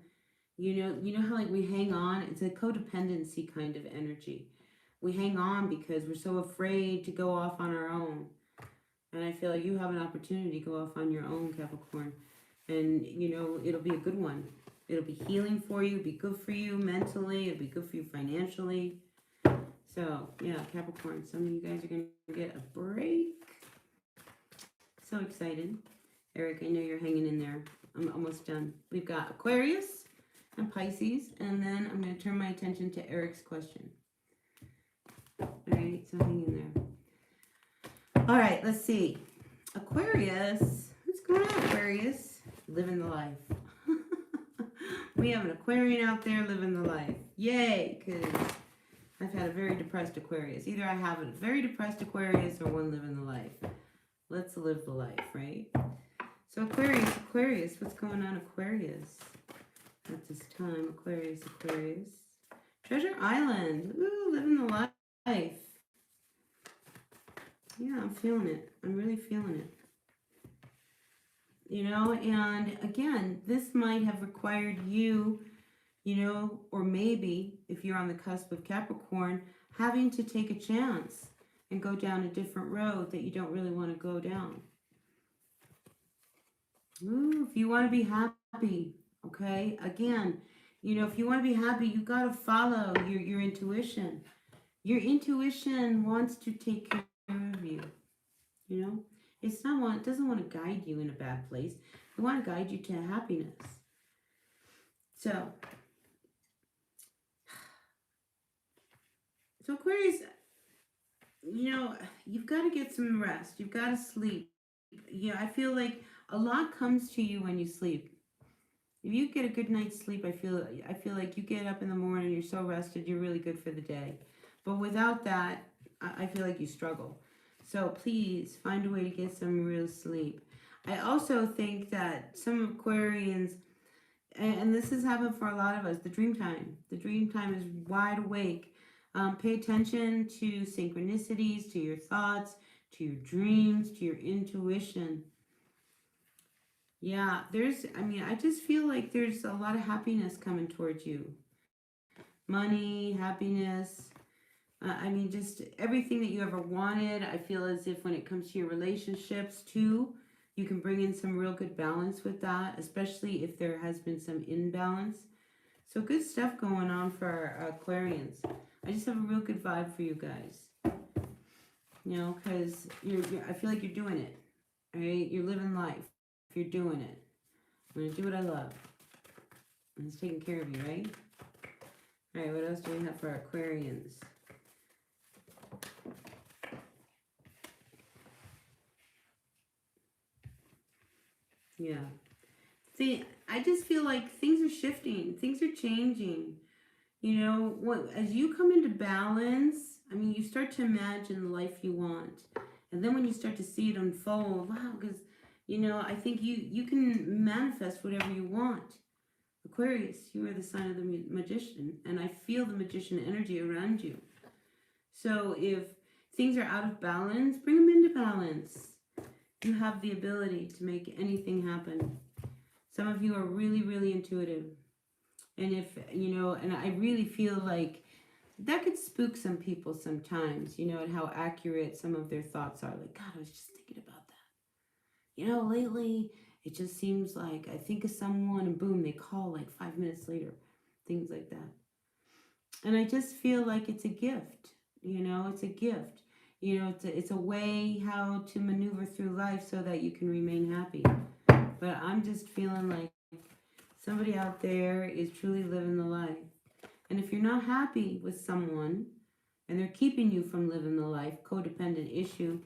how, like, we hang on. It's a codependency kind of energy. We hang on because we're so afraid to go off on our own. And I feel like you have an opportunity to go off on your own, Capricorn. And, it'll be a good one. It'll be healing for you, be good for you mentally, it'll be good for you financially. So, yeah, Capricorn, some of you guys are going to get a break. So excited. Eric, I know you're hanging in there. I'm almost done. We've got Aquarius and Pisces, and then I'm going to turn my attention to Eric's question. All right, so hang in there. All right, let's see. Aquarius, what's going on, Aquarius? Living the life. We have an Aquarian out there living the life. Yay, because I've had a very depressed Aquarius. Either I have a very depressed Aquarius or one living the life. Let's live the life, right? So Aquarius, what's going on, Aquarius? At this time, Aquarius. Treasure Island. Ooh, living the life. Yeah, I'm feeling it. I'm really feeling it. You know, and again, this might have required you, you know, or maybe if you're on the cusp of Capricorn, having to take a chance and go down a different road that you don't really want to go down. Ooh, if you want to be happy, okay? Again, you know, if you want to be happy, you got to follow your intuition. Your intuition wants to take care of you, you know? It doesn't want to guide you in a bad place. It want to guide you to happiness. So Aquarius, you know, you've got to get some rest. You've got to sleep. Yeah, I feel like a lot comes to you when you sleep. If you get a good night's sleep, I feel like you get up in the morning, you're so rested, you're really good for the day. But without that, I feel like you struggle. So please find a way to get some real sleep. I also think that some Aquarians, and this has happened for a lot of us, the dream time. The dream time is wide awake. Pay attention to synchronicities, to your thoughts, to your dreams, to your intuition. Yeah, I just feel like there's a lot of happiness coming towards you. Money, happiness, just everything that you ever wanted. I feel as if when it comes to your relationships too, you can bring in some real good balance with that, especially if there has been some imbalance. So good stuff going on for our Aquarians. I just have a real good vibe for you guys. You know, because I feel like you're doing it. All right, you're living life. You're doing it. I'm going to do what I love. And it's taking care of you, right? All right, what else do we have for Aquarians? Yeah. See, I just feel like things are shifting. Things are changing. You know, as you come into balance, you start to imagine the life you want. And then when you start to see it unfold, wow, because, you know, I think you can manifest whatever you want. Aquarius, you are the sign of the magician, and I feel the magician energy around you. So if things are out of balance, bring them into balance. You have the ability to make anything happen. Some of you are really, really intuitive. And if, you know, and I really feel like that could spook some people sometimes, you know, and how accurate some of their thoughts are. Like, God, I was just thinking about that. You know, lately, it just seems like I think of someone and boom, they call like 5 minutes later. Things like that. And I just feel like it's a gift. You know, it's a gift. You know, it's a way how to maneuver through life so that you can remain happy. But I'm just feeling like somebody out there is truly living the life. And if you're not happy with someone and they're keeping you from living the life, codependent issue,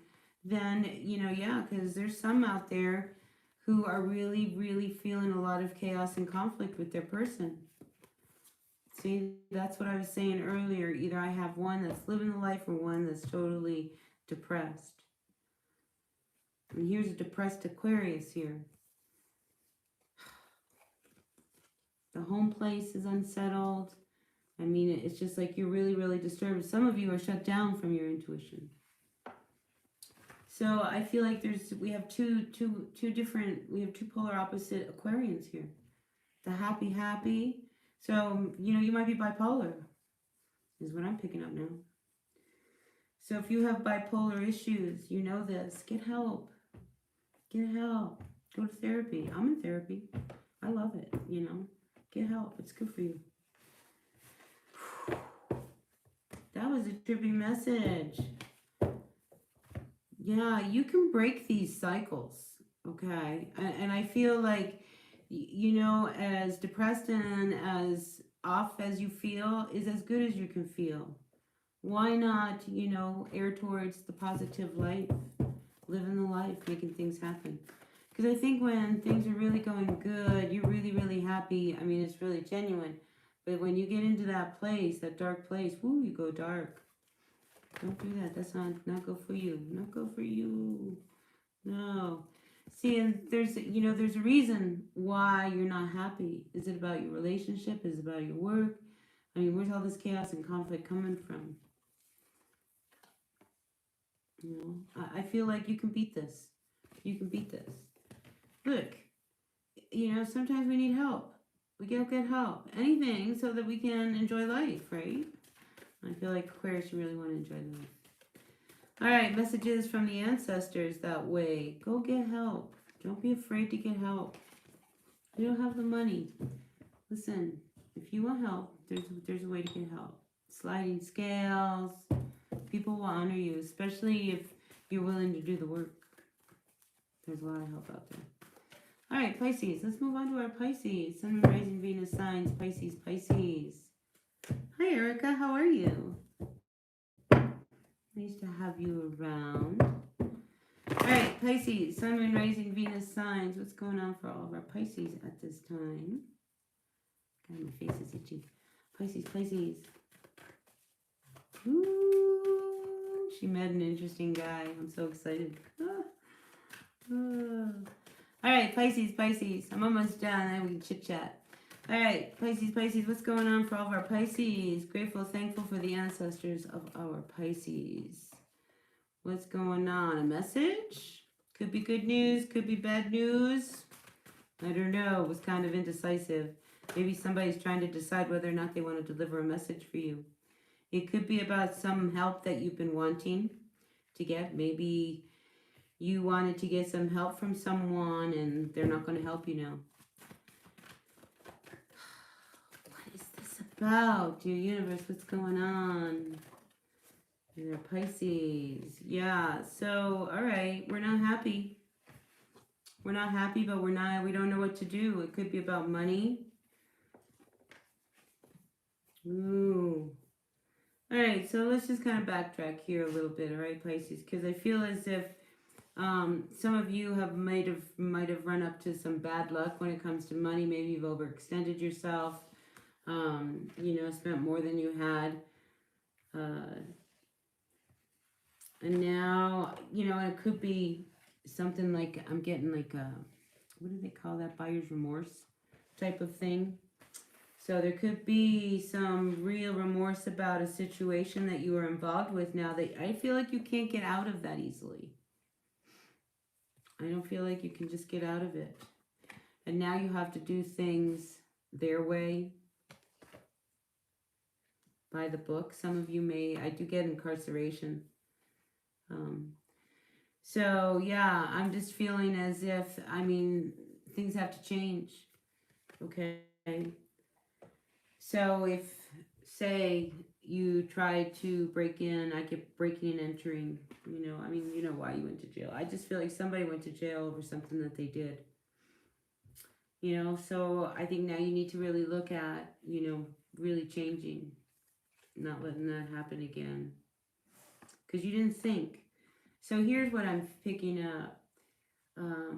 then, you know, yeah, because there's some out there who are really, really feeling a lot of chaos and conflict with their person. See, that's what I was saying earlier. Either I have one that's living the life or one that's totally depressed. And here's a depressed Aquarius here. The home place is unsettled. It's just like you're really, really disturbed. Some of you are shut down from your intuition. So I feel like we have two polar opposite Aquarians here. The happy. So, you know, you might be bipolar, is what I'm picking up now. So if you have bipolar issues, you know this. Get help. Get help. Go to therapy. I'm in therapy. I love it, you know. Get help. It's good for you. That was a trippy message. Yeah, you can break these cycles, okay? And I feel like, you know, as depressed and as off as you feel is as good as you can feel. Why not, you know, air towards the positive light, living the life, making things happen? Because I think when things are really going good, you're really, really happy. It's really genuine. But when you get into that place, that dark place, woo, you go dark. Don't do that. That's not good for you. Not good for you. No. See, and there's, there's a reason why you're not happy. Is it about your relationship? Is it about your work? I mean, where's all this chaos and conflict coming from? I feel like you can beat this. You can beat this. Look, sometimes we need help. We get help. Anything so that we can enjoy life, right? I feel like Aquarius, you really want to enjoy life. All right, messages from the ancestors that way. Go get help. Don't be afraid to get help. You don't have the money. Listen, if you want help, there's a way to get help. Sliding scales. People will honor you, especially if you're willing to do the work. There's a lot of help out there. All right, Pisces. Let's move on to our Pisces. Sun, Moon, Rising, Venus signs. Pisces, Pisces. Hi, Erica. How are you? Nice to have you around. All right, Pisces. Sun, Moon, Rising, Venus signs. What's going on for all of our Pisces at this time? God, my face is itchy. Pisces, Pisces. Ooh, she met an interesting guy. I'm so excited. All right, Pisces, Pisces. I'm almost done. Then we can chit chat. All right, Pisces, Pisces. What's going on for all of our Pisces? Grateful, thankful for the ancestors of our Pisces. What's going on? A message? Could be good news. Could be bad news. I don't know. It was kind of indecisive. Maybe somebody's trying to decide whether or not they want to deliver a message for you. It could be about some help that you've been wanting to get. Maybe you wanted to get some help from someone and they're not going to help you now. What is this about, dear universe? What's going on? They're Pisces. Yeah, so, all right, we're not happy. We're not happy, but we don't know what to do. It could be about money. Ooh. All right, so let's just kind of backtrack here a little bit, all right, Pisces, because I feel as if some of you might have run up to some bad luck when it comes to money. Maybe you've overextended yourself, spent more than you had, and now it could be something like I'm getting like a, what do they call that, buyer's remorse type of thing. So there could be some real remorse about a situation that you were involved with now that I feel like you can't get out of that easily. I don't feel like you can just get out of it. And now you have to do things their way, by the book. Some of you I do get incarceration. So yeah, I'm just feeling as if, things have to change. Okay. So if, say, you try to break in, I get breaking and entering, you know why you went to jail. I just feel like somebody went to jail over something that they did. So I think now you need to really look at, really changing, not letting that happen again. Because you didn't think. So here's what I'm picking up.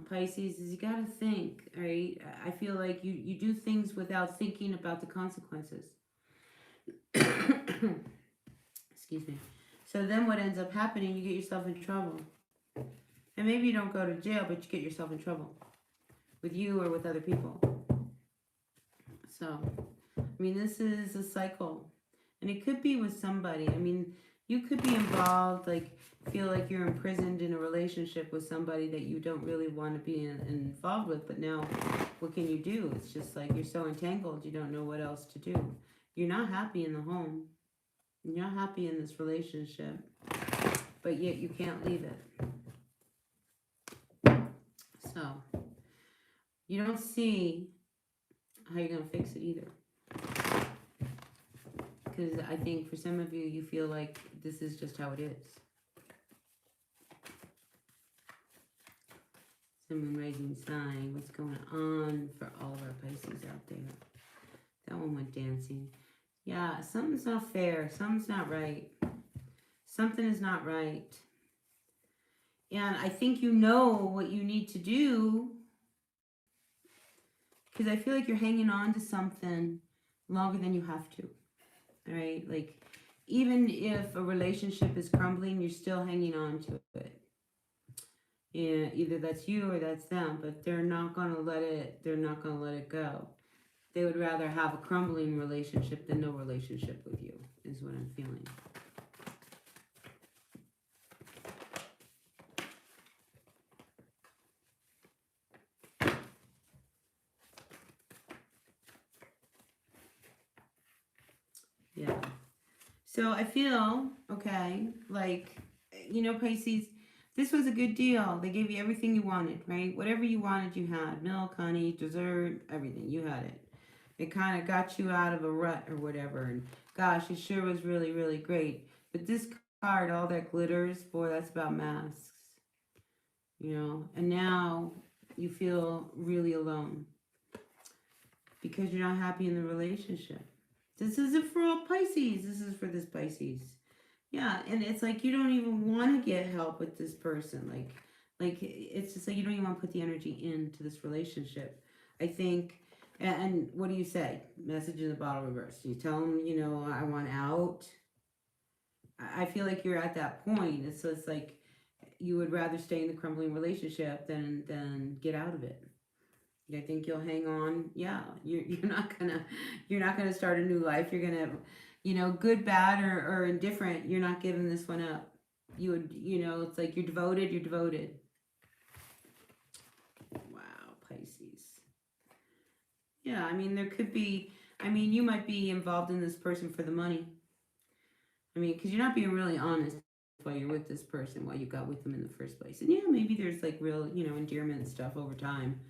Pisces, is you got to think, all right? I feel like you do things without thinking about the consequences. Excuse me. So then what ends up happening, you get yourself in trouble. And maybe you don't go to jail, but you get yourself in trouble with you or with other people. So, this is a cycle. And it could be with somebody. You could be involved, feel like you're imprisoned in a relationship with somebody that you don't really want to be involved with, but now what can you do? It's just like you're so entangled, you don't know what else to do. You're not happy in the home. You're not happy in this relationship, but yet you can't leave it. So, you don't see how you're going to fix it either. Because I think for some of you, you feel like this is just how it is. Sun, Moon, Rising sign. What's going on for all of our Pisces out there? That one went dancing. Yeah, something's not fair. Something's not right. Something is not right. And I think you know what you need to do. Because I feel like you're hanging on to something longer than you have to. All right? Even if a relationship is crumbling, you're still hanging on to it. Yeah, either that's you or that's them, but they're not gonna let it. They're not gonna let it go. They would rather have a crumbling relationship than no relationship with you. Is what I'm feeling. Yeah. So I feel, okay, like, Pisces, this was a good deal. They gave you everything you wanted, right? Whatever you wanted, you had. Milk, honey, dessert, everything. You had it. It kind of got you out of a rut or whatever. And gosh, it sure was really, really great. But this card, all that glitters, boy, that's about masks. And now you feel really alone because you're not happy in the relationship. This isn't for all Pisces. This is for this Pisces. Yeah, and it's like you don't even want to get help with this person. Like it's just like you don't even want to put the energy into this relationship. I think, and what do you say? Message in the bottle reverse. You tell them, I want out. I feel like you're at that point. So it's like you would rather stay in the crumbling relationship than get out of it. I think you'll hang on. Yeah, you're not gonna start a new life. You're gonna, good, bad, or indifferent. You're not giving this one up. You would, it's like you're devoted. You're devoted. Wow, Pisces. Yeah, I mean there could be. I mean you might be involved in this person for the money. I mean, because you're not being really honest while you're with this person, why you got with them in the first place. And yeah, maybe there's like real, endearment and stuff over time.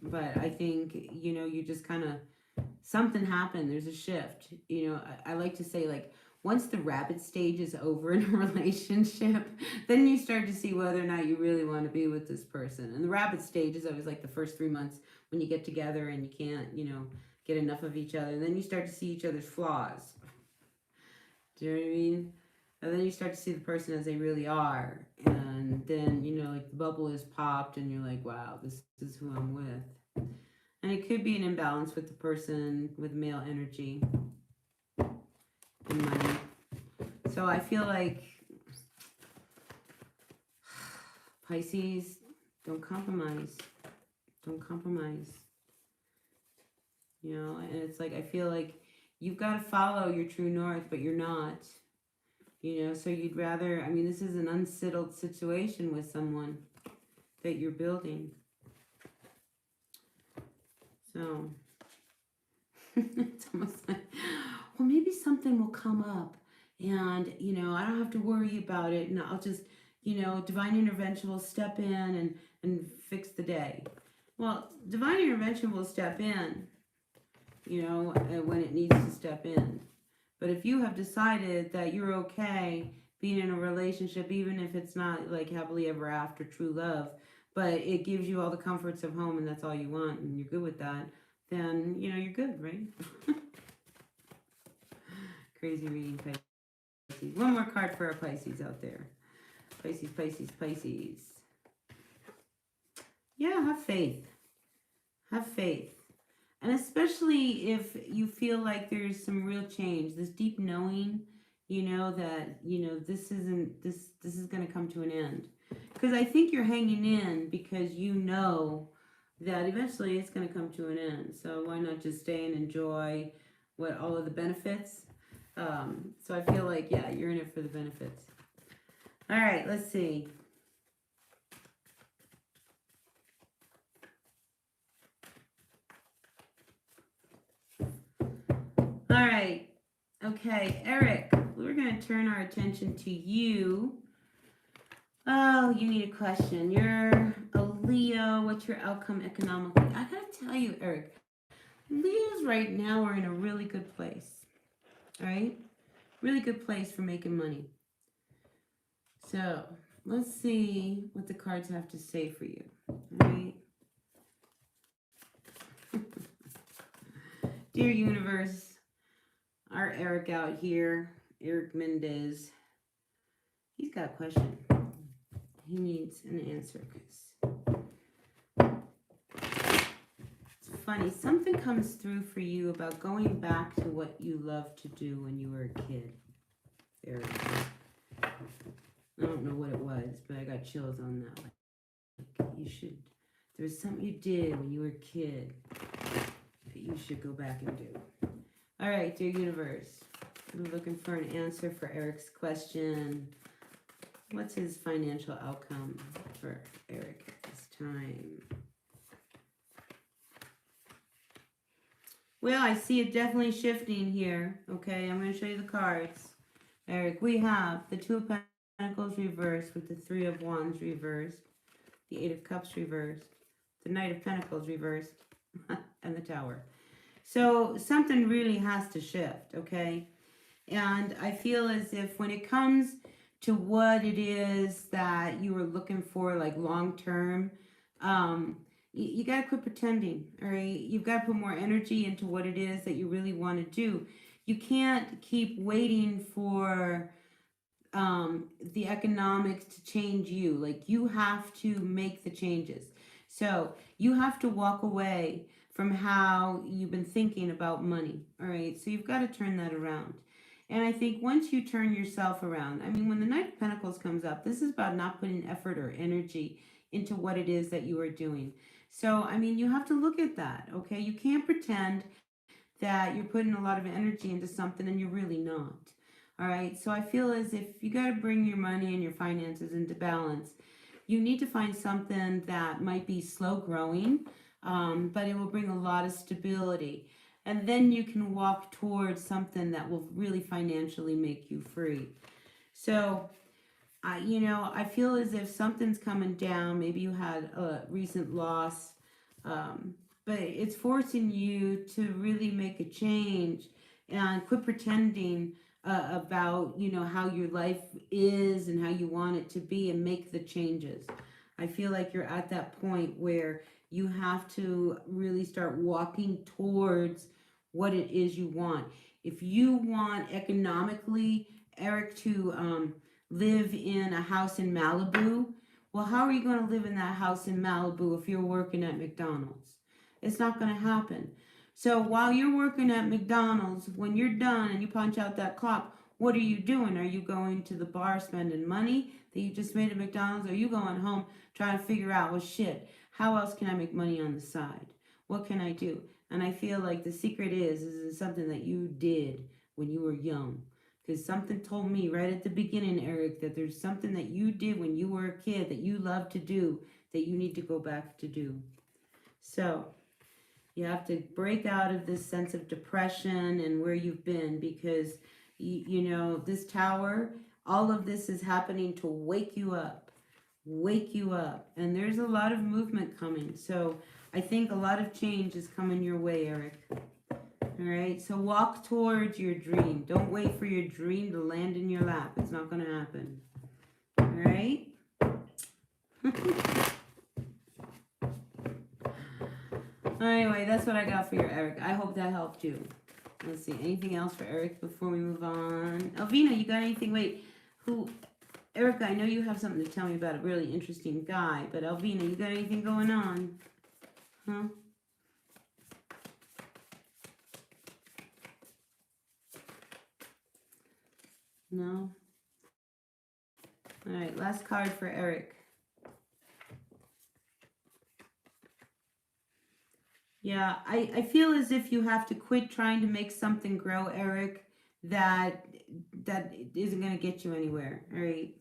But I think, you just kind of, something happened. There's a shift. I like to say, like, once the rabbit stage is over in a relationship, then you start to see whether or not you really want to be with this person. And the rabbit stage is always like the first 3 months when you get together and you can't, get enough of each other. And then you start to see each other's flaws. Do you know what I mean? And then you start to see the person as they really are. And then, like the bubble is popped and you're like, wow, this is who I'm with. And it could be an imbalance with the person with male energy and money. So I feel like Pisces, don't compromise. Don't compromise. And it's like, I feel like you've got to follow your true north, but you're not. So you'd rather, I mean, this is an unsettled situation with someone that you're building. So, it's almost like, well, maybe something will come up and, I don't have to worry about it. And I'll just, divine intervention will step in and fix the day. Well, divine intervention will step in, when it needs to step in. But if you have decided that you're okay being in a relationship, even if it's not like happily ever after, true love, but it gives you all the comforts of home and that's all you want and you're good with that, then, you're good, right? Crazy reading, Pisces. One more card for our Pisces out there. Pisces, Pisces, Pisces. Yeah, have faith. Have faith. And especially if you feel like there's some real change, this deep knowing, that, this is going to come to an end. Because I think you're hanging in because you know that eventually it's going to come to an end. So why not just stay and enjoy all of the benefits? So I feel like, yeah, you're in it for the benefits. All right, let's see. All right. Okay, Eric, we're going to turn our attention to you. Oh, you need a question. You're a Leo. What's your outcome economically? I got to tell you, Eric, Leos right now are in a really good place. All right? Really good place for making money. So, let's see what the cards have to say for you. All right? Dear universe, our Eric out here, Eric Mendez, he's got a question. He needs an answer. It's funny, something comes through for you about going back to what you loved to do when you were a kid. Eric. I don't know what it was, but I got chills on that one. there was something you did when you were a kid that you should go back and do. All right, dear universe. We're looking for an answer for Eric's question. What's his financial outcome for Eric at this time? Well, I see it definitely shifting here. Okay, I'm going to show you the cards. Eric, we have the Two of Pentacles reversed with the Three of Wands reversed, the Eight of Cups reversed, the Knight of Pentacles reversed, and the Tower. So something really has to shift, okay? And I feel as if when it comes to what it is that you were looking for, like long-term, you got to quit pretending, all right? You've got to put more energy into what it is that you really want to do. You can't keep waiting for the economics to change you. Like, you have to make the changes. So you have to walk away from how you've been thinking about money, all right? So you've got to turn that around. And I think once you turn yourself around, I mean, when the Knight of Pentacles comes up, this is about not putting effort or energy into what it is that you are doing. So, I mean, you have to look at that, okay? You can't pretend that you're putting a lot of energy into something and you're really not, all right? So I feel as if you got to bring your money and your finances into balance. You need to find something that might be slow growing, but it will bring a lot of stability. And then you can walk towards something that will really financially make you free. So, I feel as if something's coming down. Maybe you had a recent loss, but it's forcing you to really make a change and quit pretending about, how your life is and how you want it to be, and make the changes. I feel like you're at that point where you have to really start walking towards what it is you want. If you want economically, Eric, to live in a house in Malibu, well, how are you going to live in that house in Malibu if you're working at McDonald's? It's not going to happen. So while you're working at McDonald's, when you're done and you punch out that clock, what are you doing? Are you going to the bar spending money that you just made at McDonald's? Or are you going home trying to figure out, well, shit, how else can I make money on the side? What can I do? And I feel like the secret is something that you did when you were young. Because something told me right at the beginning, Eric, that there's something that you did when you were a kid that you loved to do that you need to go back to do. So you have to break out of this sense of depression and where you've been, because, this Tower, all of this is happening to wake you up. Wake you up. And there's a lot of movement coming. So I think a lot of change is coming your way, Eric. All right? So walk towards your dream. Don't wait for your dream to land in your lap. It's not going to happen. All right? Anyway, that's what I got for you, Eric. I hope that helped you. Let's see. Anything else for Eric before we move on? Alvina, you got anything? Wait. Erica, I know you have something to tell me about a really interesting guy, but Alvina, you got anything going on? Huh? No? All right, last card for Eric. Yeah, I feel as if you have to quit trying to make something grow, Eric, that isn't going to get you anywhere, all right?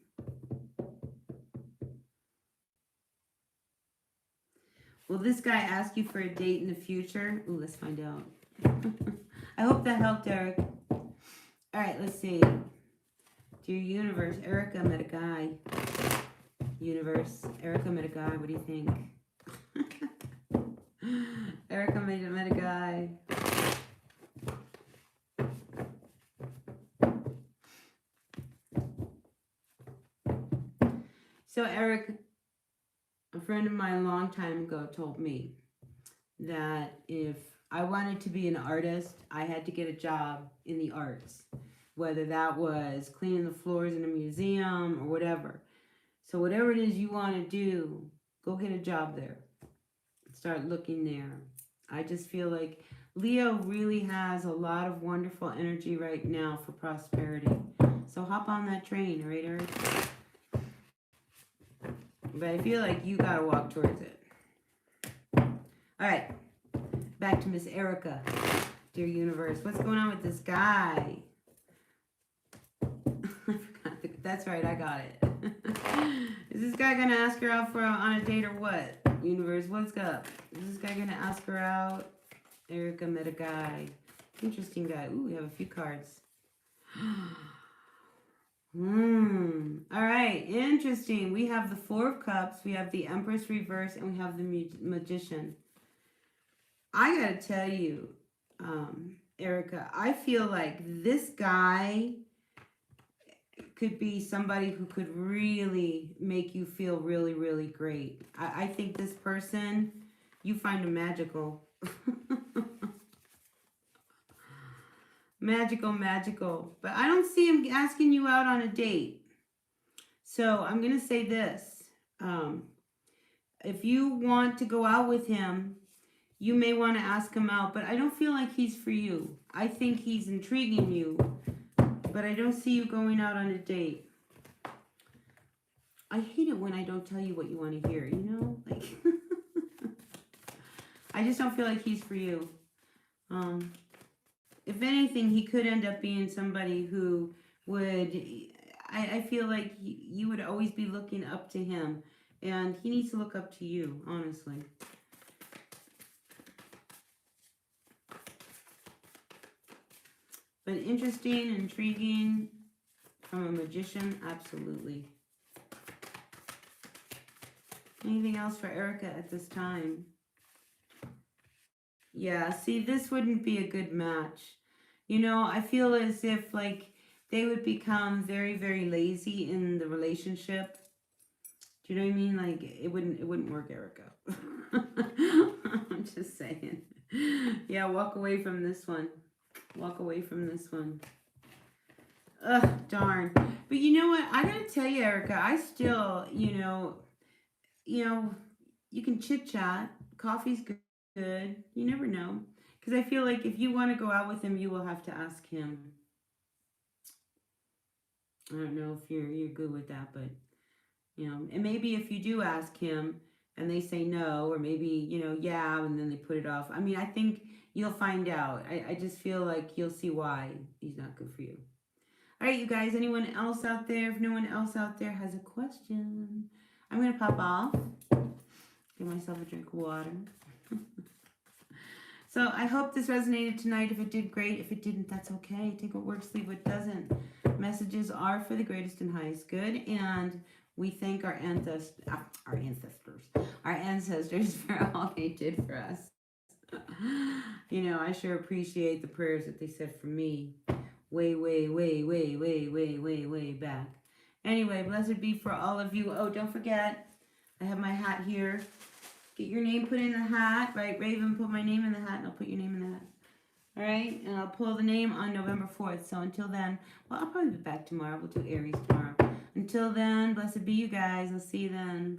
Will this guy ask you for a date in the future? Ooh, let's find out. I hope that helped, Eric. All right, let's see. Dear universe, Erica met a guy. Universe, Erica met a guy. What do you think? Erica met a guy. So Eric, a friend of mine a long time ago told me that if I wanted to be an artist, I had to get a job in the arts, whether that was cleaning the floors in a museum or whatever. So whatever it is you want to do, go get a job there. Start looking there. I just feel like Leo really has a lot of wonderful energy right now for prosperity. So hop on that train, right, Eric? But I feel like you gotta walk towards it. All right. Back to Miss Erica. Dear universe, what's going on with this guy? I forgot. That's right, I got it. Is this guy gonna ask her out on a date or what? Universe, what's up? Is this guy gonna ask her out? Erica met a guy. Interesting guy. Ooh, we have a few cards. All right, interesting. We have the Four of Cups, we have the Empress reverse, and we have the Magician. I gotta tell you, Erica, I feel like this guy could be somebody who could really make you feel really, really great. I think this person, you find him magical. Magical. But I don't see him asking you out on a date. So I'm going to say this. If you want to go out with him, you may want to ask him out. But I don't feel like he's for you. I think he's intriguing you. But I don't see you going out on a date. I hate it when I don't tell you what you want to hear, you know? Like, I just don't feel like he's for you. If anything, he could end up being somebody who would, I feel like you would always be looking up to him. And he needs to look up to you, honestly. But interesting, intriguing, from a magician, absolutely. Anything else for Erica at this time? Yeah, see, this wouldn't be a good match. You know, I feel as if, like, they would become very, very lazy in the relationship. Do you know what I mean? Like, it wouldn't work, Erica. I'm just saying. Yeah, walk away from this one. Walk away from this one. Ugh, darn. But you know what? I gotta tell you, Erica, I still, you know, you can chit-chat. Coffee's good. You never know. Because I feel like if you want to go out with him, you will have to ask him. I don't know if you're good with that, but, you know, and maybe if you do ask him and they say no, or maybe, you know, yeah, and then they put it off. I mean, I think you'll find out. I just feel like you'll see why he's not good for you. All right, you guys, anyone else out there? If no one else out there has a question, I'm going to pop off. Get myself a drink of water. So I hope this resonated tonight. If it did, great. If it didn't, that's okay. Take what works, leave what doesn't. Messages are for the greatest and highest good. And we thank our ancestors for all they did for us. You know, I sure appreciate the prayers that they said for me way back. Anyway, blessed be for all of you. Oh, don't forget, I have my hat here. Get your name put in the hat, right? Raven, put my name in the hat, and I'll put your name in the hat. All right? And I'll pull the name on November 4th. So until then, well, I'll probably be back tomorrow. We'll do Aries tomorrow. Until then, blessed be you guys. I'll see you then. Bye.